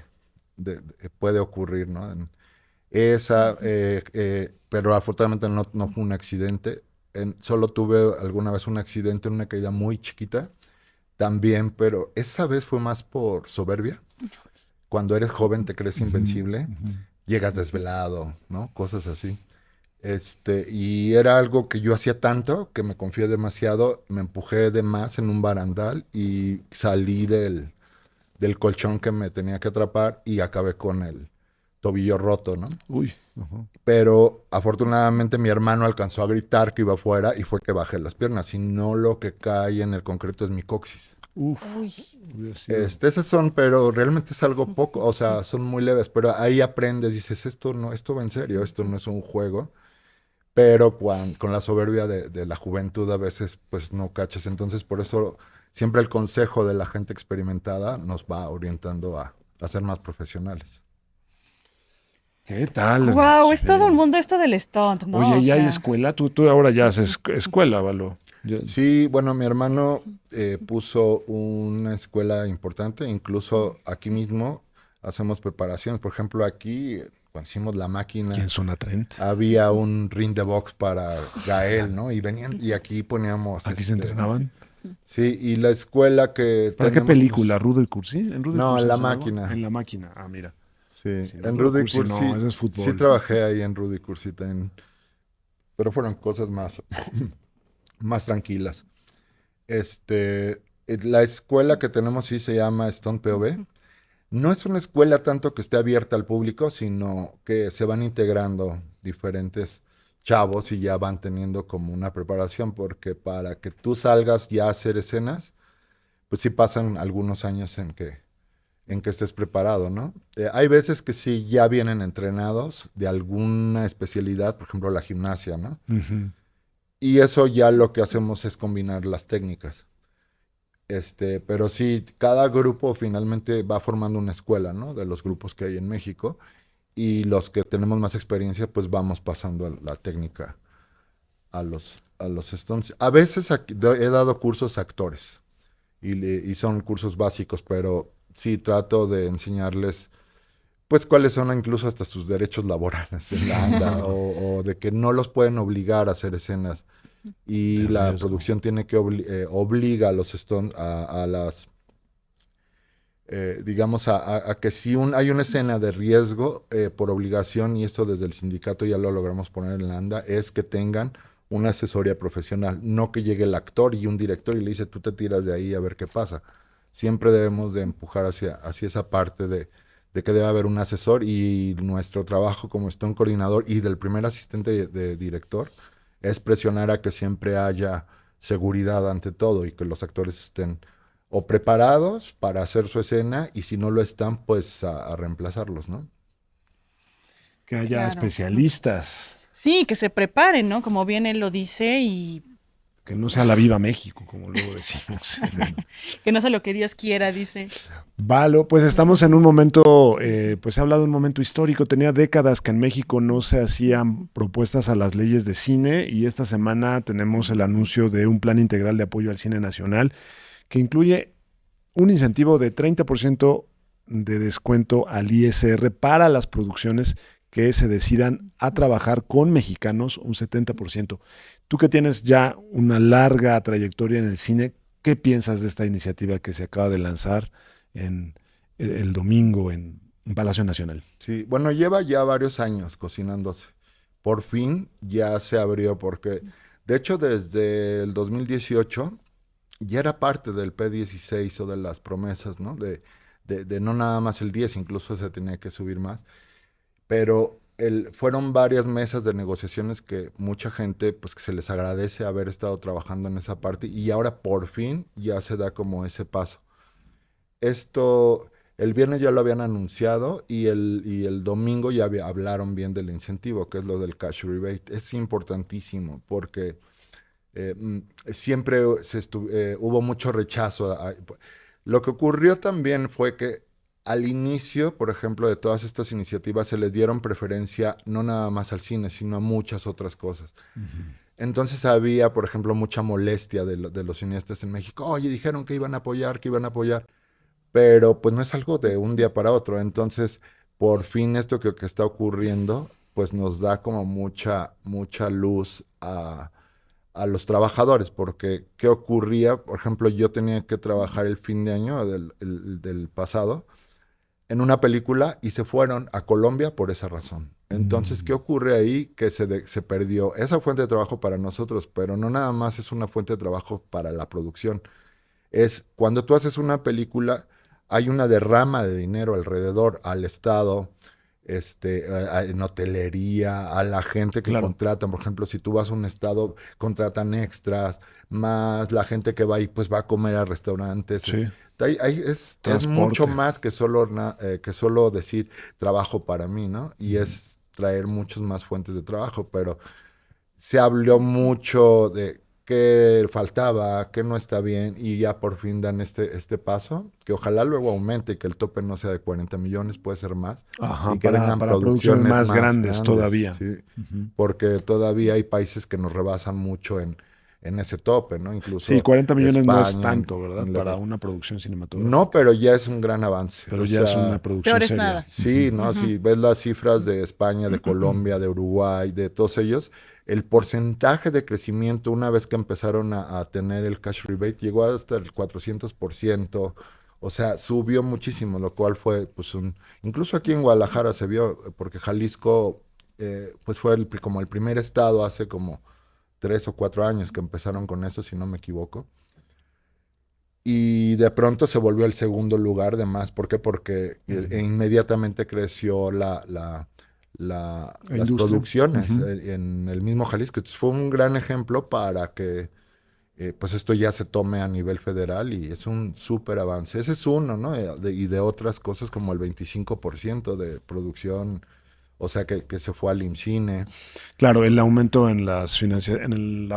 puede ocurrir, ¿no? Pero afortunadamente no fue un accidente. Solo tuve alguna vez un accidente en una caída muy chiquita también, pero esa vez fue más por soberbia. Cuando eres joven te crees invencible, llegas desvelado, ¿no? Cosas así. Y era algo que yo hacía tanto que me confié demasiado, me empujé de más en un barandal y salí del colchón que me tenía que atrapar, y acabé con el tobillo roto, ¿no? Uy. Ajá. Pero afortunadamente mi hermano alcanzó a gritar que iba afuera y fue que bajé las piernas, si no lo que cae en el concreto es mi coxis. Uf. Uy, Hubiera sido- Esas son, pero realmente es algo poco, o sea, son muy leves, pero ahí aprendes, dices, esto va en serio, esto no es un juego. Pero con la soberbia de la juventud a veces pues no cachas. Entonces por eso siempre el consejo de la gente experimentada nos va orientando a ser más profesionales. ¿Qué tal? Wow, es todo un mundo esto del stunt, ¿no? Oye, O ¿y hay sea, escuela? Tú ahora ya haces escuela, Valo. Sí, bueno, mi hermano puso una escuela importante, incluso aquí mismo hacemos preparaciones. Por ejemplo, aquí, cuando hicimos la máquina, ¿Quién son a Trent? había un ring de box para Gael, ¿no? Y venían, y aquí poníamos... ¿Aquí se entrenaban? Sí, y la escuela que ¿Para qué tenemos, película? pues, ¿Rudo y Cursi? ¿En Rudo y no, Cursi en La se daba? Máquina. En La Máquina. Ah, mira. sí, Sí, en Rudy Rudy Cursi Cursi, no, ese es fútbol. sí trabajé ahí en Rudy Cursi también, pero fueron cosas más, más tranquilas. La escuela que tenemos sí se llama Stone POV. No es una escuela tanto que esté abierta al público, sino que se van integrando diferentes chavos y ya van teniendo como una preparación, porque para que tú salgas ya a hacer escenas, pues sí pasan algunos años en que estés preparado, ¿no? Hay veces que sí ya vienen entrenados de alguna especialidad, por ejemplo la gimnasia, ¿no? Ujú. Y eso ya lo que hacemos es combinar las técnicas. Pero sí, cada grupo finalmente va formando una escuela, ¿no? De los grupos que hay en México. Y los que tenemos más experiencia, pues vamos pasando la técnica a los stunts. A veces he dado cursos a actores y son cursos básicos, pero sí trato de enseñarles, pues, cuáles son incluso hasta sus derechos laborales en la ANDA o de que no los pueden obligar a hacer escenas. Y De la riesgo. producción tiene que obliga a los stunts a las digamos, a que si hay una escena de riesgo por obligación, y esto desde el sindicato ya lo logramos poner en la ANDA, es que tengan una asesoría profesional, no que llegue el actor y un director y le dice, tú te tiras de ahí a ver qué pasa. Siempre debemos de empujar hacia esa parte de que debe haber un asesor, y nuestro trabajo como un coordinador y del primer asistente de director es presionar a que siempre haya seguridad ante todo y que los actores estén o preparados para hacer su escena, y si no lo están, pues a reemplazarlos, ¿no? Que haya Claro. especialistas. sí, que se preparen, ¿no? Como bien él lo dice y Que no sea la Viva México, como luego decimos. que no sea lo que Dios quiera, dice. Valo, pues estamos en un momento, pues se ha hablado de un momento histórico. Tenía décadas que en México no se hacían propuestas a las leyes de cine, y esta semana tenemos el anuncio de un plan integral de apoyo al cine nacional que incluye un incentivo de 30% de descuento al ISR para las producciones que se decidan a trabajar con mexicanos, un 70%. Tú que tienes ya una larga trayectoria en el cine, ¿qué piensas de esta iniciativa que se acaba de lanzar en el domingo en Palacio Nacional? Sí, bueno, lleva ya varios años cocinándose. Por fin ya se abrió porque, de hecho, desde el 2018 ya era parte del P16 o de las promesas, ¿no? De no nada más el 10, incluso se tenía que subir más. Pero fueron varias mesas de negociaciones que mucha gente, pues que se les agradece haber estado trabajando en esa parte, y ahora por fin ya se da como ese paso. Esto, el viernes ya lo habían anunciado, y el domingo ya hablaron bien del incentivo, que es lo del cash rebate. Es importantísimo porque siempre hubo mucho rechazo. Lo que ocurrió también fue que al inicio, por ejemplo, de todas estas iniciativas se les dieron preferencia no nada más al cine, sino a muchas otras cosas. Entonces había, por ejemplo, mucha molestia de los cineastas en México. Oye, dijeron que iban a apoyar, pero pues no es algo de un día para otro. Entonces, por fin esto que está ocurriendo, pues nos da como mucha luz a los trabajadores, porque ¿qué ocurría? Por ejemplo, yo tenía que trabajar el fin de año del pasado en una película, y se fueron a Colombia por esa razón. Entonces, ¿qué ocurre ahí? Que se perdió esa fuente de trabajo para nosotros, pero no nada más es una fuente de trabajo para la producción. Es cuando tú haces una película, hay una derrama de dinero alrededor al Estado, en hotelería, a la gente que Claro. contratan. Por ejemplo, si tú vas a un estado, contratan extras, más la gente que va ahí, pues va a comer a restaurantes. Sí. Es Transporte. mucho más que solo decir trabajo para mí, ¿no? Y es traer muchas más fuentes de trabajo, pero se habló mucho de qué faltaba, qué no está bien, y ya por fin dan este paso, que ojalá luego aumente, que el tope no sea de 40 millones, puede ser más, Ajá, y que vengan para producciones más grandes todavía. sí, Ujú. porque todavía hay países que nos rebasan mucho en ese tope, ¿no? Sí, Incluso 40 millones no es España, tanto, ¿verdad? Para Inglaterra. una producción No, cinematográfica. pero ya es un gran avance. Pero O ya es una sea, producción Peor es seria. nada. sí, ¿no? Si ves las cifras de España, de Colombia, de Uruguay, de todos ellos, el porcentaje de crecimiento una vez que empezaron a tener el cash rebate llegó hasta el 400%. O sea, subió muchísimo, lo cual fue, pues, incluso aquí en Guadalajara se vio, porque Jalisco, pues fue como el primer estado hace como 3 o 4 años que empezaron con eso, si no me equivoco. Y de pronto se volvió el segundo lugar de más. ¿Por qué? Porque inmediatamente creció La las industria. producciones Ujú. en el mismo Jalisco. Entonces fue un gran ejemplo para que pues esto ya se tome a nivel federal y es un súper avance. Ese es uno, ¿no? Y de otras cosas como el 25% de producción, o sea, que se fue al IMCINE. Claro, el aumento en la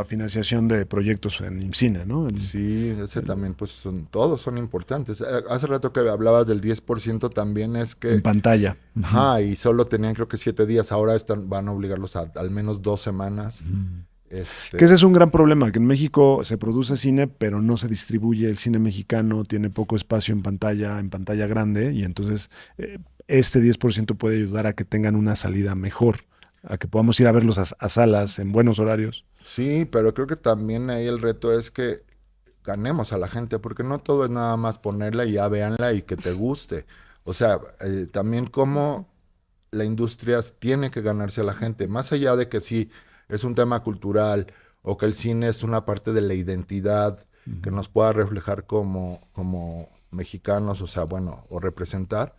financiación de proyectos en IMCINE, ¿no? Sí, ese también, pues todos son importantes. Hace rato que hablabas del 10% también es En que, pantalla. Ujú. ajá, y solo tenían creo que 7 días, ahora van a obligarlos a al menos 2 semanas. Que ese es un gran problema, que en México se produce cine, pero no se distribuye el cine mexicano, tiene poco espacio en pantalla grande, y entonces este 10% puede ayudar a que tengan una salida mejor, a que podamos ir a verlos a salas en buenos horarios. Sí, pero creo que también ahí el reto es que ganemos a la gente, porque no todo es nada más ponerla y ya véanla y que te guste. O sea, también cómo la industria tiene que ganarse a la gente, más allá de que sí es un tema cultural o que el cine es una parte de la identidad que nos pueda reflejar como mexicanos, o sea, bueno, o representar.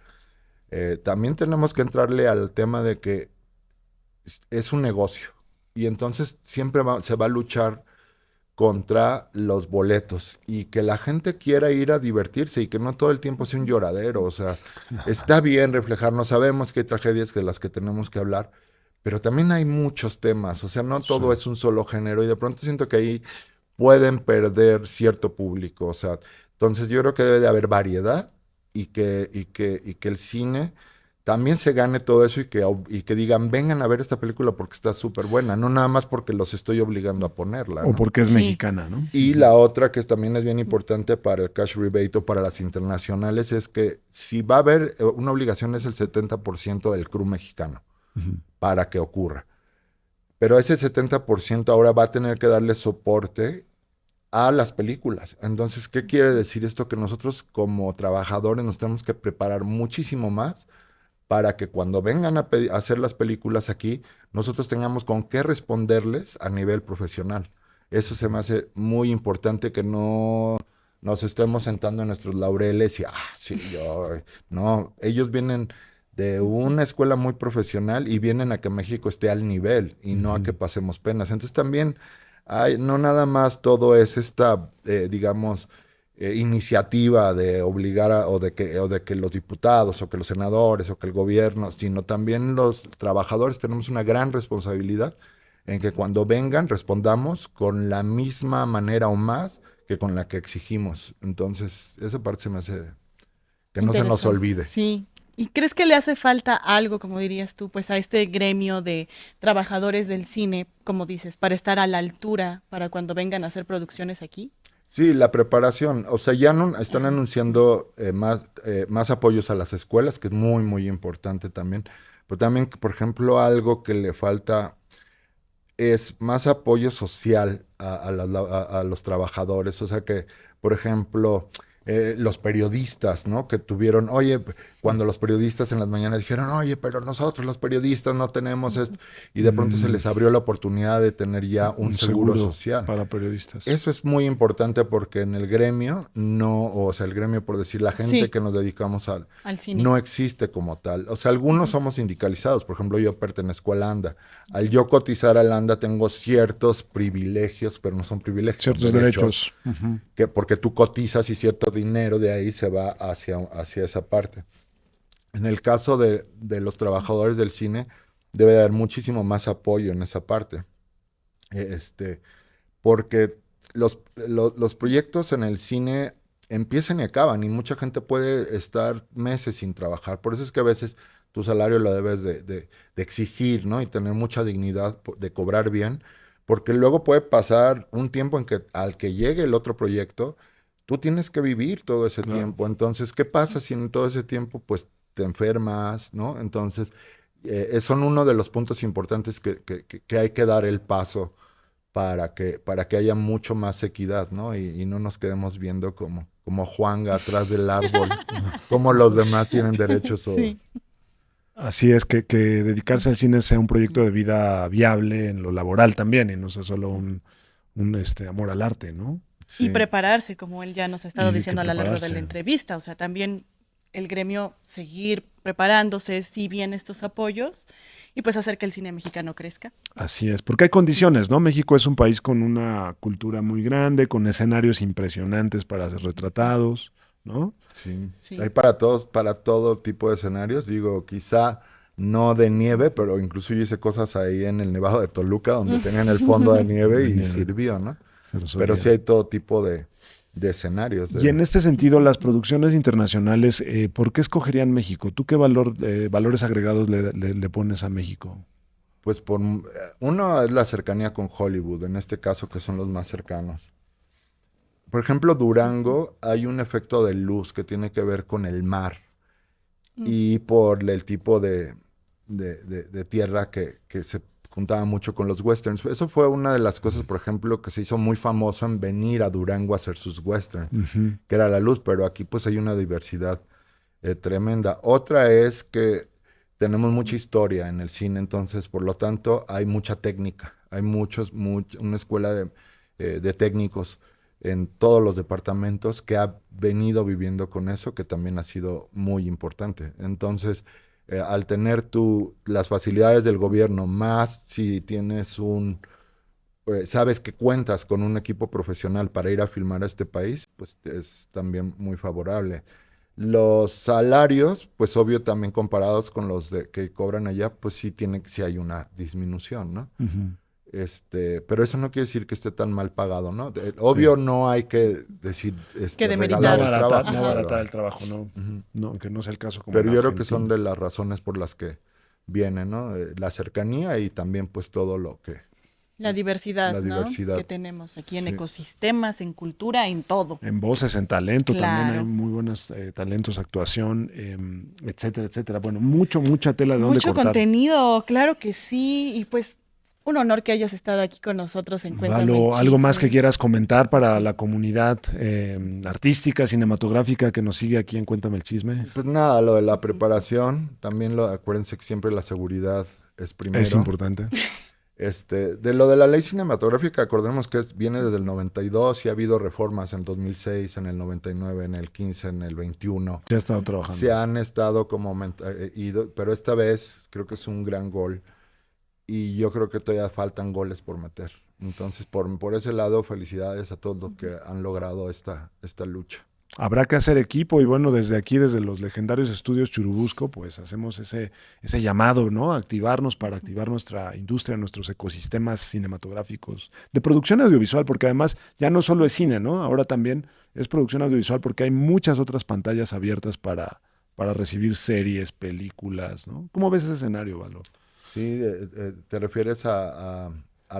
También tenemos que entrarle al tema de que es un negocio y entonces siempre se va a luchar contra los boletos y que la gente quiera ir a divertirse y que no todo el tiempo sea un lloradero. O sea, está bien reflejarnos, sabemos que hay tragedias de las que tenemos que hablar, pero también hay muchos temas. O sea, no todo Sí. es un solo género y de pronto siento que ahí pueden perder cierto público. O sea, entonces yo creo que debe de haber variedad y que el cine también se gane todo eso y que digan, vengan a ver esta película porque está súper buena, no nada más porque los estoy obligando a ponerla, O ¿no? porque es Sí. mexicana, ¿no? Y la otra que también es bien importante para el cash rebate o para las internacionales es que si va a haber una obligación es el 70% del crew mexicano Ujú. para que ocurra. Pero ese 70% ahora va a tener que darle soporte a las películas. Entonces, ¿qué quiere decir esto? Que nosotros como trabajadores nos tenemos que preparar muchísimo más para que cuando vengan a hacer las películas aquí, nosotros tengamos con qué responderles a nivel profesional. Eso se me hace muy importante que no nos estemos sentando en nuestros laureles y, sí, yo, no, ellos vienen de una escuela muy profesional y vienen a que México esté al nivel y no a que pasemos penas. Entonces también no nada más todo es esta, digamos, iniciativa de obligar o de que los diputados o que los senadores o que el gobierno, sino también los trabajadores tenemos una gran responsabilidad en que cuando vengan respondamos con la misma manera o más que con la que exigimos. Entonces, esa parte se me hace que no se nos Interesante. olvide. Sí. ¿Y crees que le hace falta algo, como dirías tú, pues a este gremio de trabajadores del cine, como dices, para estar a la altura para cuando vengan a hacer producciones aquí? Sí, la preparación, o sea, ya no, están anunciando más apoyos a las escuelas, que es muy, muy importante también. Pero también, por ejemplo, algo que le falta es más apoyo social a los trabajadores. O sea que, por ejemplo, los periodistas, ¿no? Que tuvieron, oye, cuando los periodistas en las mañanas dijeron, oye, pero nosotros los periodistas no tenemos esto, y de pronto se Mm, les abrió la oportunidad de tener ya un un seguro seguro social. para periodistas. Eso es muy importante porque en el gremio no, o sea, el gremio por decir, la gente Sí, que nos dedicamos al cine. no existe como tal. O sea, algunos somos sindicalizados, por ejemplo, yo pertenezco al ANDA. Al yo cotizar al ANDA tengo ciertos privilegios, pero no son privilegios, son Ciertos derechos. Ujú. que porque tú cotizas y cierto dinero de ahí se va hacia esa parte. En el caso de los trabajadores del cine, debe haber muchísimo más apoyo en esa parte. Este, porque los proyectos en el cine empiezan y acaban y mucha gente puede estar meses sin trabajar. Por eso es que a veces tu salario lo debes de exigir, ¿no? Y tener mucha dignidad de cobrar bien, porque luego puede pasar un tiempo en que al que llegue el otro proyecto, tú tienes que vivir todo ese tiempo. Entonces, ¿qué pasa si en todo ese tiempo pues te enfermas, ¿no? Entonces, son uno de los puntos importantes que hay que dar el paso para que haya mucho más equidad, ¿no? Y no nos quedemos viendo como Juanga atrás del árbol, como los demás tienen derechos sobre. Sí. Así es, que dedicarse al cine sea un proyecto de vida viable en lo laboral también, y no sea solo un amor al arte, ¿no? Y Sí. prepararse, como él ya nos ha estado Y que diciendo a lo largo de prepararse. la entrevista. O sea, también el gremio seguir preparándose, si bien estos apoyos, y pues hacer que el cine mexicano crezca. Así es, porque hay condiciones, ¿no? México es un país con una cultura muy grande, con escenarios impresionantes para ser retratados, ¿no? Sí. Sí. Hay para todos, para todo tipo de escenarios. Digo, quizá no de nieve, pero incluso yo hice cosas ahí en el Nevado de Toluca, donde tenían el fondo de nieve De y nieve. sirvió, ¿no? Se resolvía. Pero sí hay todo tipo de escenarios. Y en este sentido, las producciones internacionales, ¿por qué escogerían México? ¿Tú qué valores agregados le pones a México? Pues uno es la cercanía con Hollywood, en este caso, que son los más cercanos. Por ejemplo, Durango, hay un efecto de luz que tiene que ver con el mar y por el tipo de tierra que se juntaba mucho con los westerns. Eso fue una de las cosas, por ejemplo, que se hizo muy famoso en venir a Durango a hacer sus westerns, Ujú. que era la luz, pero aquí pues hay una diversidad tremenda. Otra es que tenemos mucha historia en el cine, entonces por lo tanto hay mucha técnica, hay una escuela de técnicos en todos los departamentos que ha venido viviendo con eso, que también ha sido muy importante. Entonces, al tener las facilidades del gobierno, más si tienes sabes que cuentas con un equipo profesional para ir a filmar a este país, pues es también muy favorable. Los salarios, pues obvio también comparados con los que cobran allá, pues sí hay una disminución, ¿no? Ujú. Pero eso no quiere decir que esté tan mal pagado, ¿no? Obvio no hay que decir Que demeritar. No regalar el abaratar, trabajo, no Ajá. abaratar pero, el trabajo, no. ujú. No, aunque no sea el caso como Pero en yo creo que Argentina. son de las razones por las que vienen, ¿no? La cercanía y también pues todo lo que... La diversidad, La ¿no? diversidad. Que tenemos aquí en Sí. ecosistemas, en cultura, en todo. En voces, en talento también Claro. hay muy buenos talentos, actuación, etcétera, etcétera. Bueno, mucha tela de dónde Mucho cortar. contenido, claro que sí. Y pues un honor que hayas estado aquí con nosotros en Cuéntame el Valo, algo más que Chisme. quieras comentar para la comunidad artística, cinematográfica que nos sigue aquí en Cuéntame el Chisme. Pues nada, lo de la preparación, también acuérdense que siempre la seguridad es primero. Es importante. De lo de la ley cinematográfica, acordemos que viene desde el 92 y ha habido reformas en el 2006, en el 99, en el 15, en el 21. Ya he estado trabajando. Se han estado pero esta vez creo que es un gran gol y yo creo que todavía faltan goles por meter. Entonces, por ese lado, felicidades a todos los que han logrado esta lucha. Habrá que hacer equipo y bueno, desde aquí, desde los legendarios estudios Churubusco, pues hacemos ese llamado, ¿no? A activarnos para activar nuestra industria, nuestros ecosistemas cinematográficos, de producción audiovisual, porque además ya no solo es cine, ¿no? Ahora también es producción audiovisual porque hay muchas otras pantallas abiertas para recibir series, películas, ¿no? ¿Cómo ves ese escenario, Valo? Sí, ¿te refieres a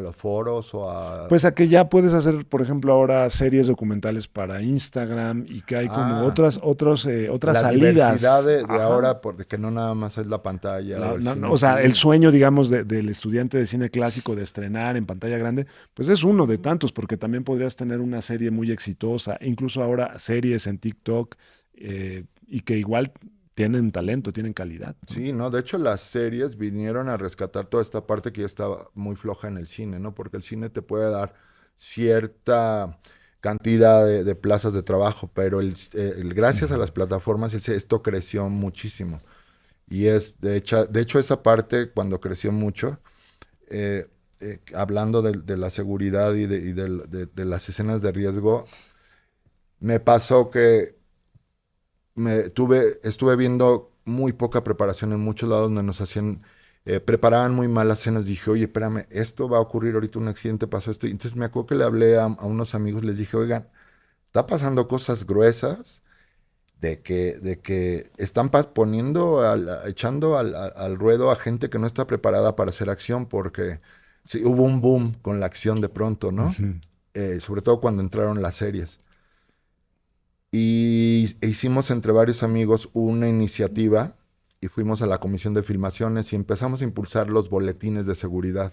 los foros o a...? Pues a que ya puedes hacer, por ejemplo, ahora series documentales para Instagram y que hay como otras la salidas. diversidad de Ajá. ahora, porque no nada más es la pantalla. o el cine, O sea, sí. el sueño, digamos, del estudiante de cine clásico de estrenar en pantalla grande, pues es uno de tantos, porque también podrías tener una serie muy exitosa, incluso ahora series en TikTok, y que igual tienen talento, tienen calidad, ¿no? Sí, ¿no? De hecho, las series vinieron a rescatar toda esta parte que ya estaba muy floja en el cine, ¿no? Porque el cine te puede dar cierta cantidad de plazas de trabajo, pero gracias a las plataformas esto creció muchísimo. Y de hecho, esa parte, cuando creció mucho, hablando de la seguridad y de las escenas de riesgo, me pasó que estuve viendo muy poca preparación en muchos lados donde nos hacían preparaban muy mal las cenas. Dije, oye, espérame, esto va a ocurrir ahorita, un accidente, pasó esto. Y entonces me acuerdo que le hablé a unos amigos, les dije, oigan, está pasando cosas gruesas de que están poniendo, echando al ruedo a gente que no está preparada para hacer acción, porque sí, hubo un boom con la acción de pronto, ¿no? Sobre todo cuando entraron las series. Y hicimos entre varios amigos una iniciativa y fuimos a la comisión de filmaciones y empezamos a impulsar los boletines de seguridad,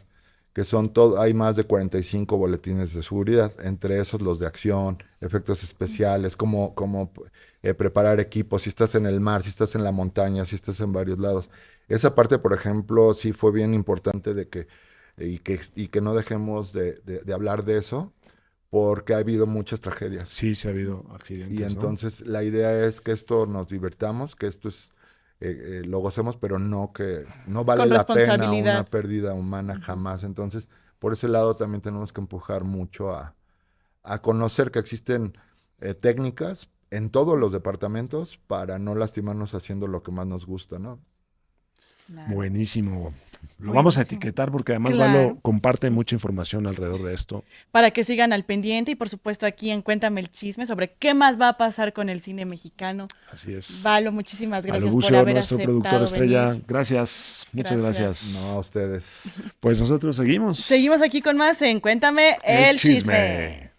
que son hay más de 45 boletines de seguridad, entre esos los de acción, efectos especiales, cómo preparar equipos, si estás en el mar, si estás en la montaña, si estás en varios lados. Esa parte, por ejemplo, sí fue bien importante y que no dejemos de hablar de eso, porque ha habido muchas tragedias. Sí, sí ha habido accidentes, Y entonces la idea es que esto nos divertamos, que esto es lo gocemos, pero no vale Con la pena responsabilidad. una pérdida humana jamás. Entonces, por ese lado también tenemos que empujar mucho a conocer que existen técnicas en todos los departamentos para no lastimarnos haciendo lo que más nos gusta, ¿no? Claro. Buenísimo. Lo vamos a Buenísimo. etiquetar porque además Claro. Valo comparte mucha información alrededor de esto. Para que sigan al pendiente y por supuesto aquí en Cuéntame el Chisme sobre qué más va a pasar con el cine mexicano. Así es. Valo, muchísimas gracias Valo por Bucio, haber nuestro aceptado productor estrella. venir. Gracias. Muchas Gracias. gracias. No, a ustedes. Pues nosotros seguimos. Seguimos aquí con más en Cuéntame el Chisme.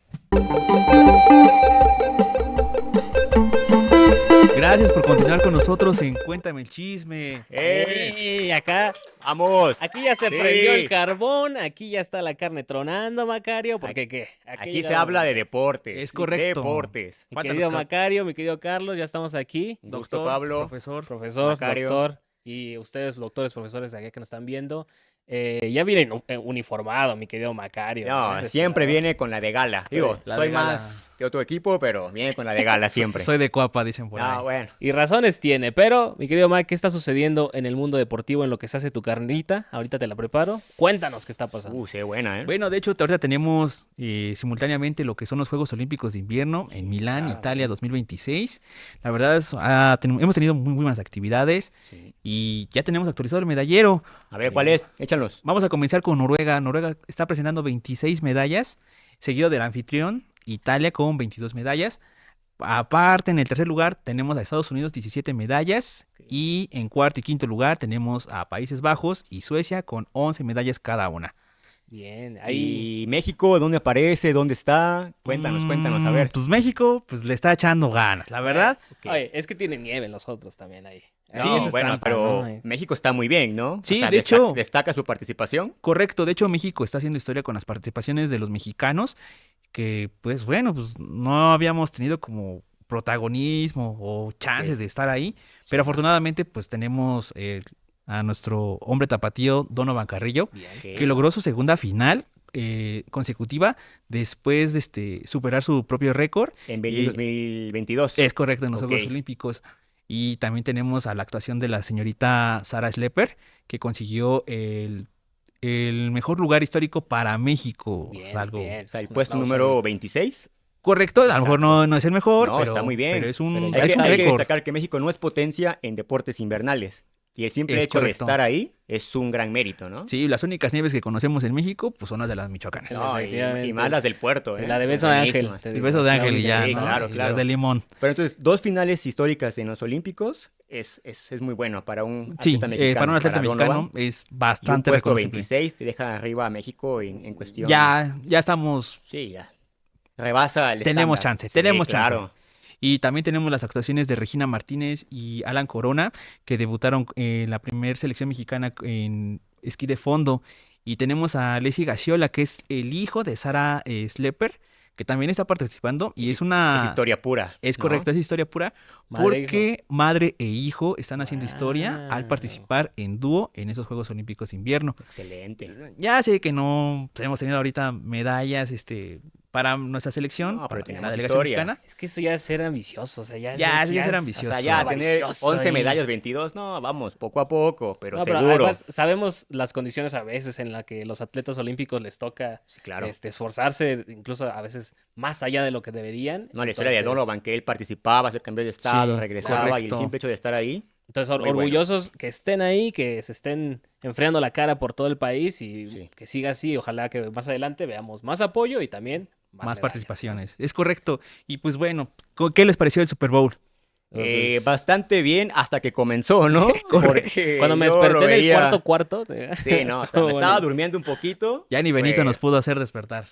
Gracias por continuar con nosotros en Cuéntame el Chisme. ¡Ey! Acá, vamos. Aquí ya se Sí. prendió el carbón, aquí ya está la carne tronando, Macario, porque ¿qué? Aquí se habla de deportes. Es correcto. Deportes. Mi Cuéntanos, querido Car- Macario, mi querido Carlos, ya estamos aquí. Un gusto, Pablo. Profesor. Profesor, Macario. doctor, y ustedes, doctores, profesores de aquí que nos están viendo, ya vienen uniformado, mi querido Macario. No, siempre viene con la de gala. Digo, la soy de gala. más de otro equipo, pero viene con la de gala siempre. Soy de Coapa, dicen por Ah, ahí. bueno. Y razones tiene, pero, mi querido Mac, ¿qué está sucediendo en el mundo deportivo en lo que se hace tu carnita? Ahorita te la preparo. Cuéntanos qué está pasando. Se ve buena, ¿eh? Bueno, de hecho, ahorita tenemos simultáneamente lo que son los Juegos Olímpicos de Invierno en Milán, Italia 2026. La verdad, hemos tenido muy buenas actividades Sí. y ya tenemos actualizado el medallero. A ver, ¿cuál es? Échalos. Vamos a comenzar con Noruega. Noruega está presentando 26 medallas, seguido del anfitrión, Italia, con 22 medallas. Aparte, en el tercer lugar tenemos a Estados Unidos, 17 medallas. Y en cuarto y quinto lugar tenemos a Países Bajos y Suecia con 11 medallas cada una. Bien, ahí. ¿Y México dónde aparece? ¿Dónde está? Cuéntanos, a ver. Pues México, pues le está echando ganas, la verdad. Ok. Oye, es que tiene nieve los otros también ahí. No, Sí, esa es bueno, trampa, pero ¿no? México está muy bien, ¿no? Sí, de desta- hecho- Destaca su participación. Correcto, de hecho México está haciendo historia con las participaciones de los mexicanos, que pues bueno, pues no habíamos tenido como protagonismo o chance de estar ahí, pero afortunadamente pues tenemos a nuestro hombre tapatío Donovan Carrillo, Ok. que logró su segunda final consecutiva después de superar su propio récord. En y- 2022. Es correcto, en los Ok. Juegos Olímpicos. Y también tenemos a la actuación de la señorita Sarah Schlepper, que consiguió el mejor lugar histórico para México. Bien, O sea, algo bien. O sea, el Un puesto aplauso número ahí. 26. correcto, a lo mejor no es el mejor, No, pero está muy bien. pero es un, Pero Hay es que, un hay que récord. destacar que México no es potencia en deportes invernales. Y el simple Es hecho correcto. de estar ahí es un gran mérito, ¿no? Sí, las únicas nieves que conocemos en México pues son las de las michoacanas. No, Efectivamente. y más las del puerto, ¿eh? La de Son beso de ángel. buenísimas. te El digo, beso de está ángel y ya, Sí, ¿no? claro, Y claro. las de limón. Pero entonces, 2 finales históricas en los Olímpicos es muy bueno para un Sí, atleta mexicano. para un atleta para mexicano Donovan. es Y un bastante puesto reconocible. 26 te deja arriba a México en cuestión. Ya estamos, Sí, ya. Rebasa el Tenemos estándar. chance, Sí, tenemos claro. chance. Y también tenemos las actuaciones de Regina Martínez y Alan Corona, que debutaron en la primera selección mexicana en esquí de fondo. Y tenemos a Leslie Gaciola, que es el hijo de Sarah Schlepper, que también está participando. Y es una... Es historia pura. Es ¿no? correcto, es historia pura. Madre e Porque madre e hijo están haciendo historia al Wow. participar en dúo en esos Juegos Olímpicos de Invierno. Excelente. Ya sé que no pues, hemos tenido ahorita medallas para nuestra selección, No, pero para tenemos la delegación historia. mexicana. Es que eso ya es ser ambicioso, o sea, Ya, eso ya es ser O ambicioso. sea, ya tener Avaricioso 11 ahí. medallas, 22, no, vamos, poco a poco, pero No, pero seguro. además sabemos las condiciones a veces en las que los atletas olímpicos les toca Sí, claro. esforzarse, incluso a veces más allá de lo que deberían. No, la historia de Entonces, Donovan, que él participaba, se cambió de estado, Sí, regresaba, y el correcto. simple hecho de estar ahí. Entonces, Muy bueno. orgullosos que estén ahí, que se estén enfriando la cara por todo el país y Sí. que siga así. Ojalá que más adelante veamos más apoyo y también Más medallas, participaciones. Es correcto. Y pues bueno, ¿qué les pareció el Super Bowl? ¿no? Pues, Bastante bien hasta que comenzó, ¿no? Porque cuando me yo desperté lo en el veía- cuarto. Sí, no, o sea, estuvo me bueno. estaba durmiendo un poquito. Ya ni Benito Pues, nos pudo hacer despertar.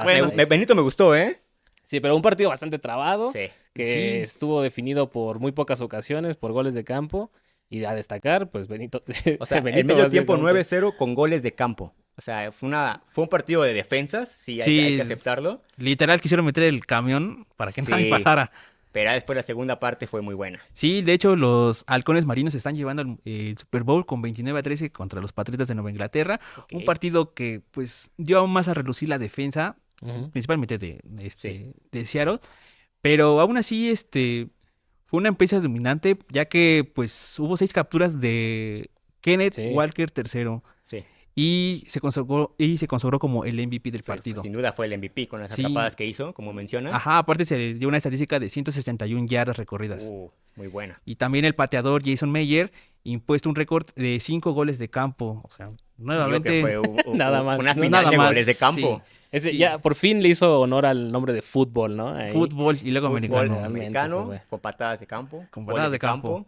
Bueno, sí. Benito me gustó, ¿eh? Sí, pero un partido bastante trabado, Sí. que Sí. estuvo definido por muy pocas ocasiones, por goles de campo. Y a destacar, pues Benito. O sea, Benito en medio va a ser tiempo como que- 9-0 con goles de campo. O sea, fue un partido de defensas, sí, hay que aceptarlo. Literal quisieron meter el camión para que Sí. nadie pasara. Pero después la segunda parte fue muy buena. Sí, de hecho, los halcones marinos están llevando el Super Bowl con 29-13 contra los Patriotas de Nueva Inglaterra. Ok. Un partido que, pues, dio aún más a relucir la defensa, Ujú. principalmente Sí. de Seattle. Pero aún así, fue una empresa dominante, ya que, pues, hubo 6 capturas de Kenneth Sí. Walker III. Sí. Y se consagró como el MVP del partido. Sin duda fue el MVP con las Sí. atrapadas que hizo, como mencionas. Ajá, aparte se le dio una estadística de 161 yardas recorridas. Muy buena. Y también el pateador Jason Meyer impuesto un récord de 5 goles de campo. O sea, Creo que nuevamente fue Nada más. una No, final nada de más, goles de campo. Ese Sí. ya por fin le hizo honor al nombre de fútbol, ¿no? Ahí. fútbol y luego Fútbol americano. realmente, americano, eso fue. con patadas de campo. Con goles patadas de campo.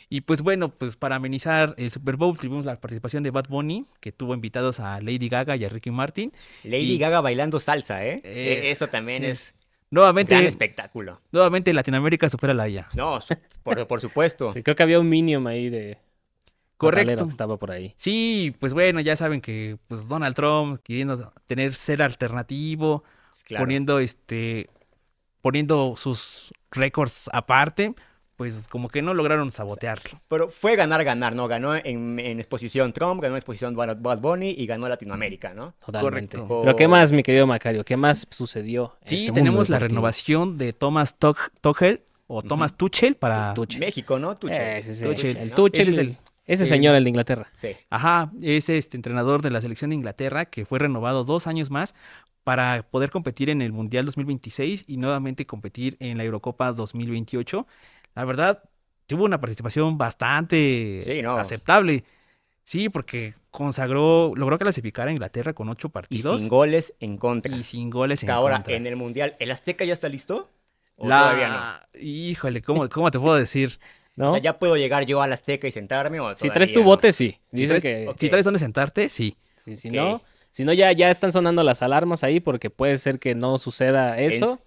Y pues bueno, pues para amenizar el Super Bowl tuvimos la participación de Bad Bunny, que tuvo invitados a Lady Gaga y a Ricky Martin. Lady Y- Gaga bailando salsa, ¿eh? Eh, Eso también es gran Nuevamente, espectáculo. Latinoamérica supera la IA. No, por supuesto. Sí, creo que había un Minion ahí de Correcto. metalero que estaba por ahí. Sí, pues bueno, ya saben que pues Donald Trump queriendo ser alternativo, Claro. poniendo sus récords aparte, pues como que no lograron sabotearlo. Pero fue ganar, ¿no? Ganó en exposición Trump, ganó en exposición Bad Bunny y ganó Latinoamérica, ¿no? Totalmente. Correcto. Pero ¿qué más, mi querido Macario? ¿Qué más sucedió? en Sí, este tenemos mundo la deportivo? renovación de Thomas Tuchel o Thomas Tuchel para... El Tuchel. México, ¿no? Tuchel. Sí, sí, Tuchel, el ¿no? Tuchel, Ese es el- ese señor, el de Inglaterra. Sí. Ajá, es entrenador de la selección de Inglaterra que fue renovado 2 años más para poder competir en el Mundial 2026 y nuevamente competir en la Eurocopa 2028. La verdad, tuvo una participación bastante Sí, no. aceptable. Sí, porque logró clasificar a Inglaterra con 8 Y partidos sin goles en contra. y sin goles en Ahora, contra. en el Mundial, ¿el Azteca ya está listo? ¿O todavía no? Híjole, ¿cómo te puedo decir? ¿No? O sea, ¿ya puedo llegar yo al Azteca y sentarme? ¿O Si traes todavía tu no? bote, sí. Si Dicen traes, que... ok. si traes donde sentarte, sí. Sí, Ok. si no ya están sonando las alarmas ahí porque puede ser que no suceda eso.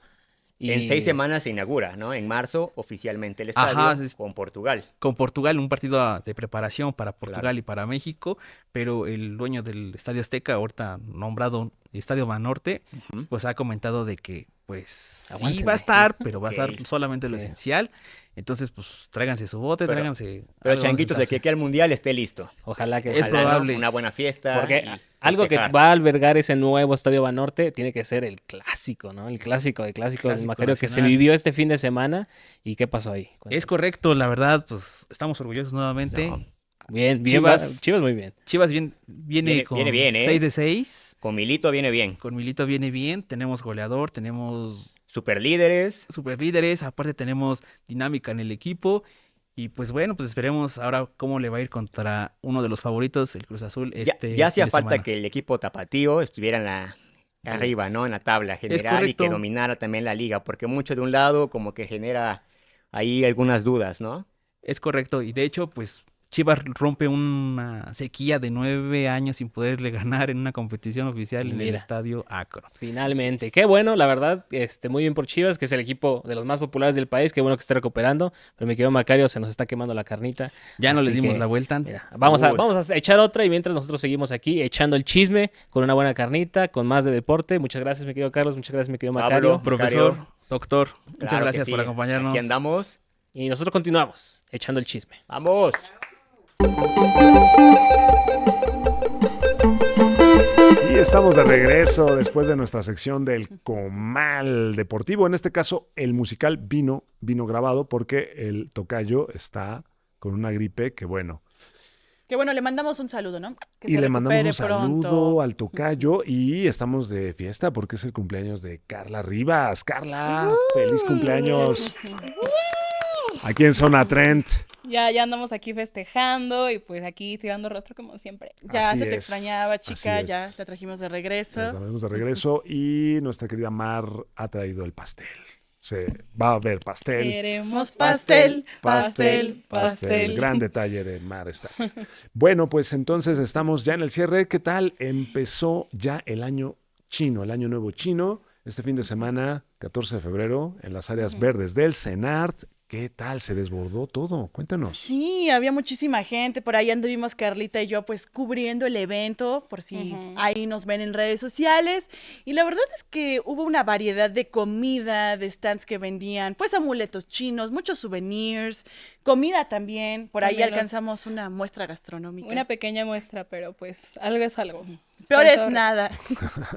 En 6 semanas se inaugura, ¿no? En marzo, oficialmente el estadio Ajá, es- con Portugal. Con Portugal, un partido de preparación para Portugal Claro. y para México, pero el dueño del Estadio Azteca, ahorita nombrado Estadio Banorte, Ujú. pues ha comentado de que pues sí Aguántenme. va a estar, pero va a estar Ok. solamente lo Sí. esencial. Entonces, pues tráiganse su bote, Pero- tráiganse Pero algo donde changuitos de que sentarse. aquí al Mundial esté listo. Ojalá que Es sí. Ojalá, ¿no? probable. Una buena fiesta. Porque y algo que festejar. va a albergar ese nuevo Estadio Banorte tiene que ser el clásico, ¿no? El clásico de clásicos, Clásico Macario, que se nacional. vivió este fin de semana. ¿Y qué pasó ahí? Cuéntame. Es correcto, la verdad, pues estamos orgullosos nuevamente. No. Bien, Chivas- Chivas muy bien. Chivas viene con viene bien, ¿eh? 6 de 6. Con Milito viene bien. Con Milito viene bien. Tenemos goleador, tenemos Super líderes. super líderes, aparte tenemos dinámica en el equipo y pues bueno, pues esperemos ahora cómo le va a ir contra uno de los favoritos, el Cruz Azul. Ya hacía fin de falta semana. que el equipo tapatío estuviera arriba, ¿no? En la tabla general y correcto. que dominara también la liga, porque mucho de un lado como que genera ahí algunas dudas, ¿no? Es correcto, y de hecho, pues Chivas rompe una sequía de 9 años sin poderle ganar en una competición oficial en el Mira. estadio Akron. Finalmente. Qué bueno, la verdad. Muy bien por Chivas, que es el equipo de los más populares del país. Qué bueno que esté recuperando. Pero mi querido Macario, se nos está quemando la carnita. Ya no Así le dimos que, la vuelta. Mira, vamos Uy. a echar otra y mientras nosotros seguimos aquí echando el chisme con una buena carnita, con más de deporte. Muchas gracias, mi querido Carlos. Muchas gracias, mi querido Pablo, Macario. Profesor, Macario. doctor, muchas Claro que gracias sí. por acompañarnos. Aquí andamos. Y nosotros continuamos echando el chisme. ¡Vamos! Y estamos de regreso después de nuestra sección del Comal Deportivo. En este caso, el musical vino grabado porque el tocayo está con una gripe que bueno. Que bueno, le mandamos un saludo, ¿no? Que Y se le mandamos un recupere saludo pronto. al tocayo y estamos de fiesta porque es el cumpleaños de Carla Rivas. Carla, feliz cumpleaños. Aquí en Zona Trend. Ya andamos aquí festejando y pues aquí tirando rostro como siempre. Ya Así se te es, extrañaba, así chica, es. ya la trajimos de regreso. La vemos de regreso y nuestra querida Mar ha traído el pastel. Se va a haber pastel. Queremos Pastel, Pastel, pastel, pastel. Gran detalle de Mar está. Bueno, pues entonces estamos ya en el cierre. ¿Qué tal? Empezó ya el año chino, el año nuevo chino. Este fin de semana, 14 de febrero, en las áreas verdes del CENART. ¿Qué tal? Se desbordó todo. Cuéntanos. Sí, había muchísima gente, por ahí anduvimos Carlita y yo pues cubriendo el evento, por si ahí nos ven en redes sociales, y la verdad es que hubo una variedad de comida, de stands que vendían pues amuletos chinos, muchos souvenirs, comida también, por Al ahí menos alcanzamos una muestra gastronómica. una pequeña muestra, pero pues algo es algo. Peor Está es todo- nada.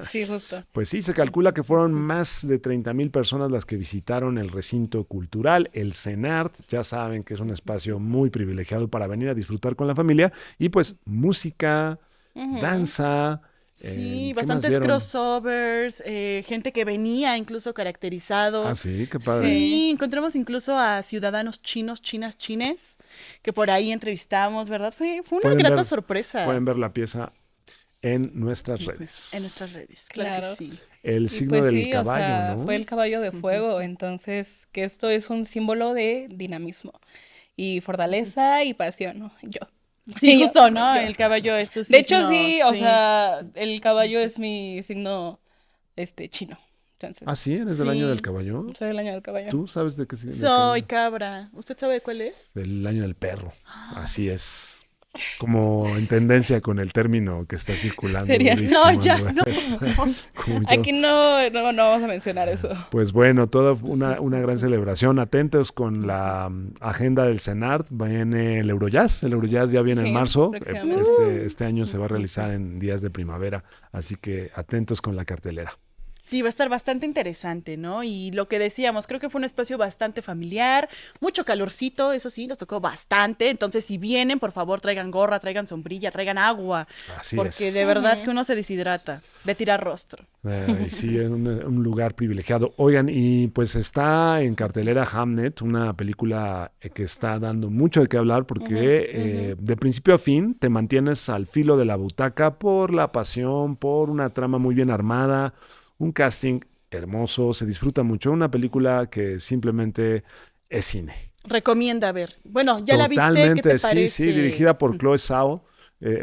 Sí, justo. Pues sí, se calcula que fueron más de 30,000 personas las que visitaron el recinto cultural, el CENART. Ya saben que es un espacio muy privilegiado para venir a disfrutar con la familia. Y pues música, danza. Sí, ¿qué más bastantes vieron? crossovers, gente que venía incluso caracterizado. Ah, sí, qué padre. Sí, encontramos incluso a ciudadanos chinos, chines, que por ahí entrevistamos, ¿verdad? Fue una Pueden grata ver- sorpresa Pueden ver la pieza en nuestras redes. en nuestras redes, claro, Claro. que sí. El Y signo pues del sí, caballo, o sea, ¿no? fue el caballo de fuego, entonces que esto es un símbolo de dinamismo y fortaleza y pasión, ¿no? Yo. Sí, Yo, justo, ¿no? yo. El caballo es tu De hecho, signo, sí, o sea, el caballo es mi signo, chino. Entonces, Ah, sí, ¿eres del Sí. año del caballo? soy el año del caballo. ¿Tú sabes de qué signo? Soy cabra. ¿Usted sabe cuál es? Del año del perro. Así es. Como en tendencia con el término que está circulando. Sería- durísimo No, en ya, redes. Como yo. Aquí no vamos a mencionar eso. Pues bueno, toda una gran celebración. Atentos con la agenda del CENART. Viene el Eurojazz. El Eurojazz ya viene en Sí, marzo. próximamente. Este año se va a realizar en días de primavera. Así que atentos con la cartelera. Sí, va a estar bastante interesante, ¿no? Y lo que decíamos, creo que fue un espacio bastante familiar, mucho calorcito, eso sí, nos tocó bastante. Entonces, si vienen, por favor, traigan gorra, traigan sombrilla, traigan agua, Así porque es. de verdad que uno se deshidrata de tirar rostro. Y sí, es un lugar privilegiado. Oigan, y pues está en cartelera Hamnet, una película que está dando mucho de qué hablar porque de principio a fin te mantienes al filo de la butaca por la pasión, por una trama muy bien armada, un casting hermoso, se disfruta mucho. Una película que simplemente es cine. Recomienda ver. Bueno, ¿ya la viste? ¿Qué Totalmente, te parece? sí, dirigida por Chloe Zhao.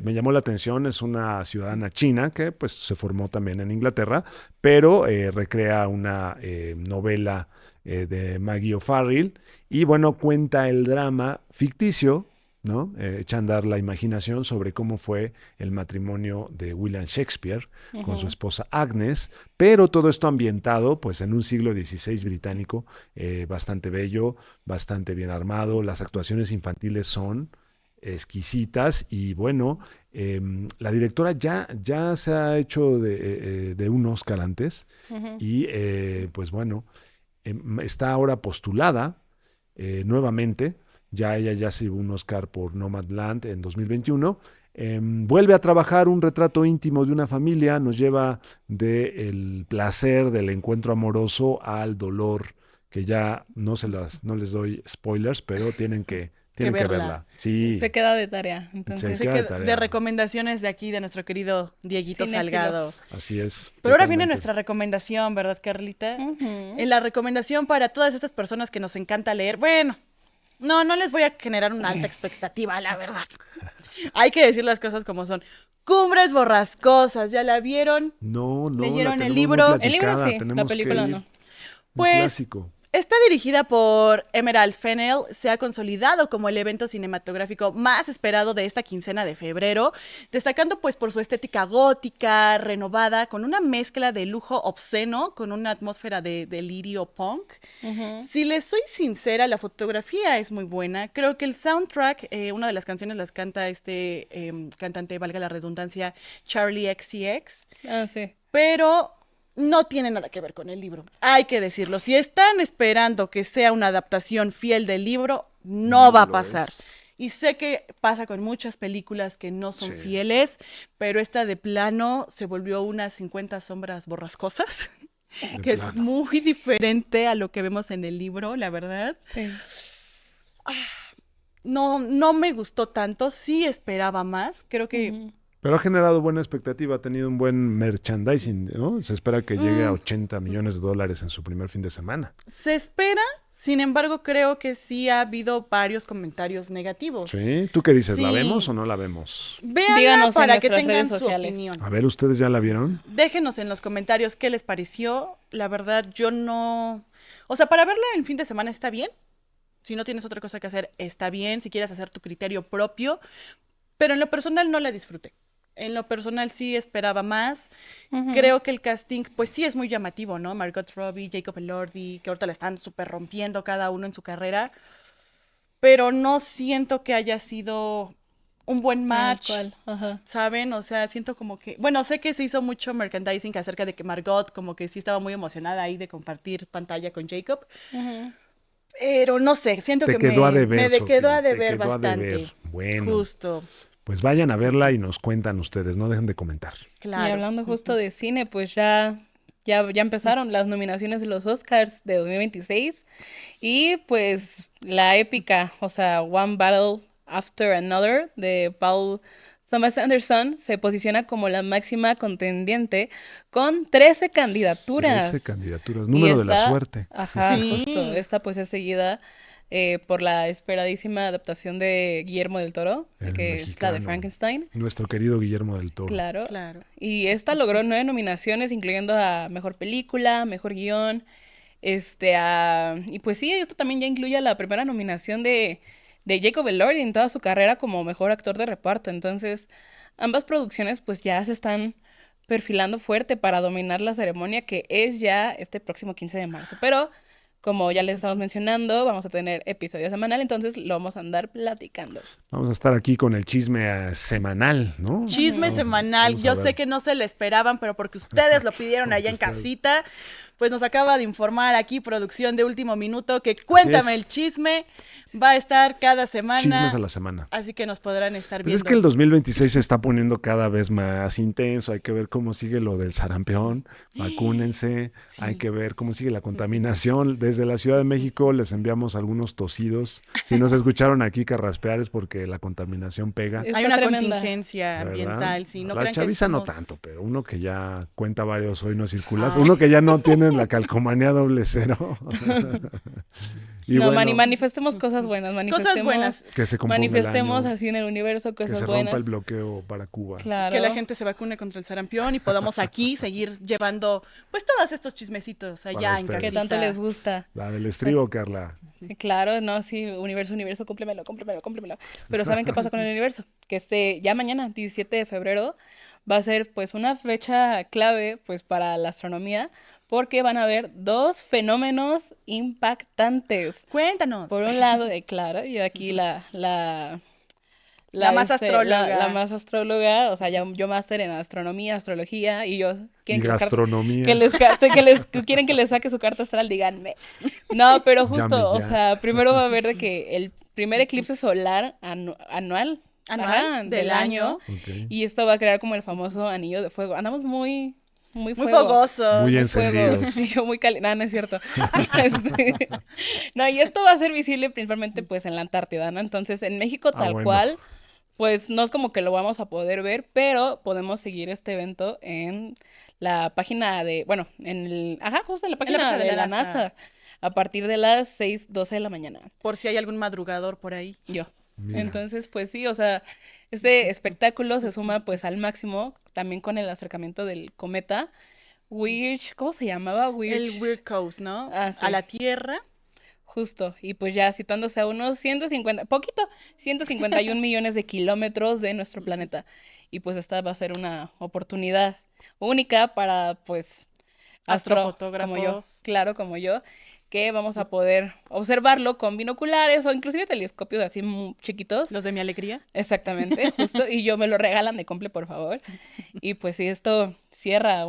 Me llamó la atención, es una ciudadana china que pues se formó también en Inglaterra, pero recrea una novela de Maggie O'Farrell y bueno, cuenta el drama ficticio, ¿no? Echa a andar la imaginación sobre cómo fue el matrimonio de William Shakespeare con su esposa Agnes, pero todo esto ambientado pues en un siglo XVI británico, bastante bello, bastante bien armado, las actuaciones infantiles son exquisitas y bueno, la directora ya se ha hecho de un Oscar antes y pues bueno, está ahora postulada nuevamente. Ella ya se llevó un Oscar por Nomadland en 2021. Vuelve a trabajar un retrato íntimo de una familia, nos lleva del placer del encuentro amoroso al dolor, que ya no les doy spoilers, pero tienen que verla. verla. Sí, Se queda de tarea, entonces. Se queda de tarea. De recomendaciones de aquí, de nuestro querido Dieguito Cinéfilo. Salgado. así es. Pero ahora viene totalmente. nuestra recomendación, ¿verdad, Carlita? Ujú. En la recomendación para todas estas personas que nos encanta leer. Bueno, no les voy a generar una alta expectativa, la verdad. Hay que decir las cosas como son. Cumbres Borrascosas, ¿ya la vieron? No, ¿Leyeron la el tenemos libro? muy El libro platicada, sí, tenemos la que película ir. no. Un Pues, clásico. Está dirigida por Emerald Fennell, se ha consolidado como el evento cinematográfico más esperado de esta quincena de febrero, destacando pues por su estética gótica, renovada, con una mezcla de lujo obsceno, con una atmósfera de delirio punk. Si les soy sincera, la fotografía es muy buena. Creo que el soundtrack, una de las canciones las canta este cantante, valga la redundancia, Charlie XCX, Ah, sí. pero no tiene nada que ver con el libro. Hay que decirlo. Si están esperando que sea una adaptación fiel del libro, no va a lo pasar. es. Y sé que pasa con muchas películas que no son Sí. fieles, pero esta de plano se volvió unas 50 sombras borrascosas, que es plano. muy diferente a lo que vemos en el libro, la verdad. Sí. no me gustó tanto, sí esperaba más, creo que Pero ha generado buena expectativa, ha tenido un buen merchandising, ¿no? Se espera que llegue a 80 millones de dólares en su primer fin de semana. se espera, sin embargo creo que sí ha habido varios comentarios negativos. ¿Sí? ¿Tú qué dices? ¿La Sí. vemos o no la vemos? Véanla Díganos en para que nuestras tengan redes su sociales. opinión. A ver, ¿ustedes ya la vieron? Déjenos en los comentarios qué les pareció. La verdad, yo no... O sea, para verla en fin de semana está bien. Si no tienes otra cosa que hacer, está bien. Si quieres hacer tu criterio propio. Pero en lo personal no la disfruté. En lo personal sí esperaba más. Creo que el casting, pues sí es muy llamativo, ¿no? Margot Robbie, Jacob Elordi, que ahorita la están súper rompiendo cada uno en su carrera. Pero no siento que haya sido un buen match. Tal cual, ajá. ¿Saben? O sea, siento como que... Bueno, sé que se hizo mucho merchandising acerca de que Margot como que sí estaba muy emocionada ahí de compartir pantalla con Jacob. Pero no sé, siento Te que quedó a deber, me quedó Sofía, a te deber quedó a bastante. deber. Bueno. Justo, Pues vayan a verla y nos cuentan ustedes, no dejen de comentar. claro. Y hablando justo de cine, pues ya empezaron las nominaciones de los Oscars de 2026 y pues la épica, o sea, One Battle After Another de Paul Thomas Anderson se posiciona como la máxima contendiente con 13 candidaturas. 13 candidaturas, Y número de la esta- suerte. Ajá, Sí. justo. Esta pues es seguida por la esperadísima adaptación de Guillermo del Toro, El que es la mexicano. de Frankenstein. Nuestro querido Guillermo del Toro. Claro. Claro. Y esta logró 9 nominaciones, incluyendo a Mejor Película, Mejor Guión, y pues sí, esto también ya incluye la primera nominación de Jacob Elordi en toda su carrera como Mejor Actor de Reparto. Entonces, ambas producciones pues ya se están perfilando fuerte para dominar la ceremonia que es ya este próximo 15 de marzo. Pero, como ya les estamos mencionando, vamos a tener episodio semanal, entonces lo vamos a andar platicando. Vamos a estar aquí con el chisme semanal, ¿no? Chisme semanal. vamos a Yo ver. sé que no se lo esperaban, pero porque ustedes lo pidieron allá en ustedes. casita, pues nos acaba de informar aquí producción de Último Minuto que Cuéntame es. el chisme va a estar cada semana. Chismes a la semana. Así que nos podrán estar Pues viendo. es que el 2026 se está poniendo cada vez más intenso, hay que ver cómo sigue lo del sarampión, vacúnense, Sí. hay que ver cómo sigue la contaminación. Desde la Ciudad de México les enviamos algunos tosidos. Si nos escucharon aquí carraspear es porque la contaminación pega. Está Hay una tremenda. contingencia ¿Verdad? ambiental, sí. No la crean que chaviza no somos- tanto, pero uno que ya cuenta varios hoy no circulas, Ah. uno que ya no tiene la calcomanía doble cero. Y No, bueno, manifestemos cosas buenas, Cosas buenas. que se componga el manifestemos año, así en el universo que cosas se buenas. rompa el bloqueo para Cuba. Claro. Que la gente se vacune contra el sarampión y podamos aquí seguir llevando pues todos estos chismecitos allá Para en ustedes. que casita. tanto les gusta. La del Pues estribo, Carla. Claro, no, sí, universo, cómplemelo. Pero ¿saben qué pasa con el universo? Que ya mañana, 17 de febrero, va a ser pues una fecha clave pues para la astronomía porque van a haber dos fenómenos impactantes. Cuéntanos. Por un lado, claro, yo aquí la más astróloga. La más astróloga, o sea, yo máster en astronomía, astrología, y yo... Y ¿quieren que les gastronomía. que quieren que les saque su carta astral? Díganme. No, pero justo, Llame o ya. sea, primero va a haber de que el primer eclipse solar anual ajá, del año. Ok. y esto va a crear como el famoso anillo de fuego. Andamos muy Muy fuego. fogosos. Muy Muy fuego. encendidos. Y yo muy caliente. No, no es cierto. No, y esto va a ser visible principalmente pues en la Antártida, ¿no? Entonces, en México tal bueno. cual, pues no es como que lo vamos a poder ver, pero podemos seguir este evento en la página justo en la página de la NASA. A partir de las 6:12 de la mañana. Por si hay algún madrugador por ahí. Yo. Mira. Entonces, pues sí, o sea, este espectáculo se suma pues al máximo, también con el acercamiento del cometa ¿cómo se llamaba? El Weird Coast, ¿no? Ah, sí. A la Tierra. Justo, y pues ya situándose a unos 151 millones de kilómetros de nuestro planeta. Y pues esta va a ser una oportunidad única para pues Astrofotógrafos. como yo, claro, como yo, que vamos a poder observarlo con binoculares o inclusive telescopios así muy chiquitos. Los de mi alegría. Exactamente, justo, y yo me lo regalan de cumple, por favor. Y pues sí, esto cierra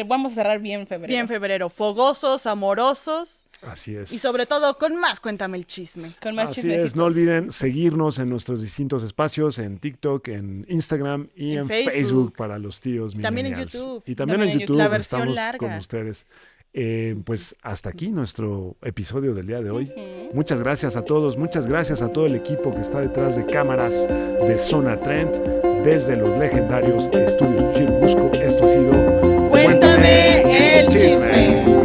vamos a cerrar bien febrero. Bien febrero. Fogosos, amorosos. Así es. Y sobre todo con más Cuéntame el chisme. Con más Así chismecitos. es, no olviden seguirnos en nuestros distintos espacios, en TikTok, en Instagram y En en Facebook. Facebook para los tíos También en millennials. YouTube. Y también También en en YouTube La versión estamos larga. con ustedes. Pues hasta aquí nuestro episodio del día de hoy. Muchas gracias a todos, muchas gracias a todo el equipo que está detrás de cámaras de Zona Trend, desde los legendarios estudios Chirubusco. Esto ha sido Cuéntame el chisme.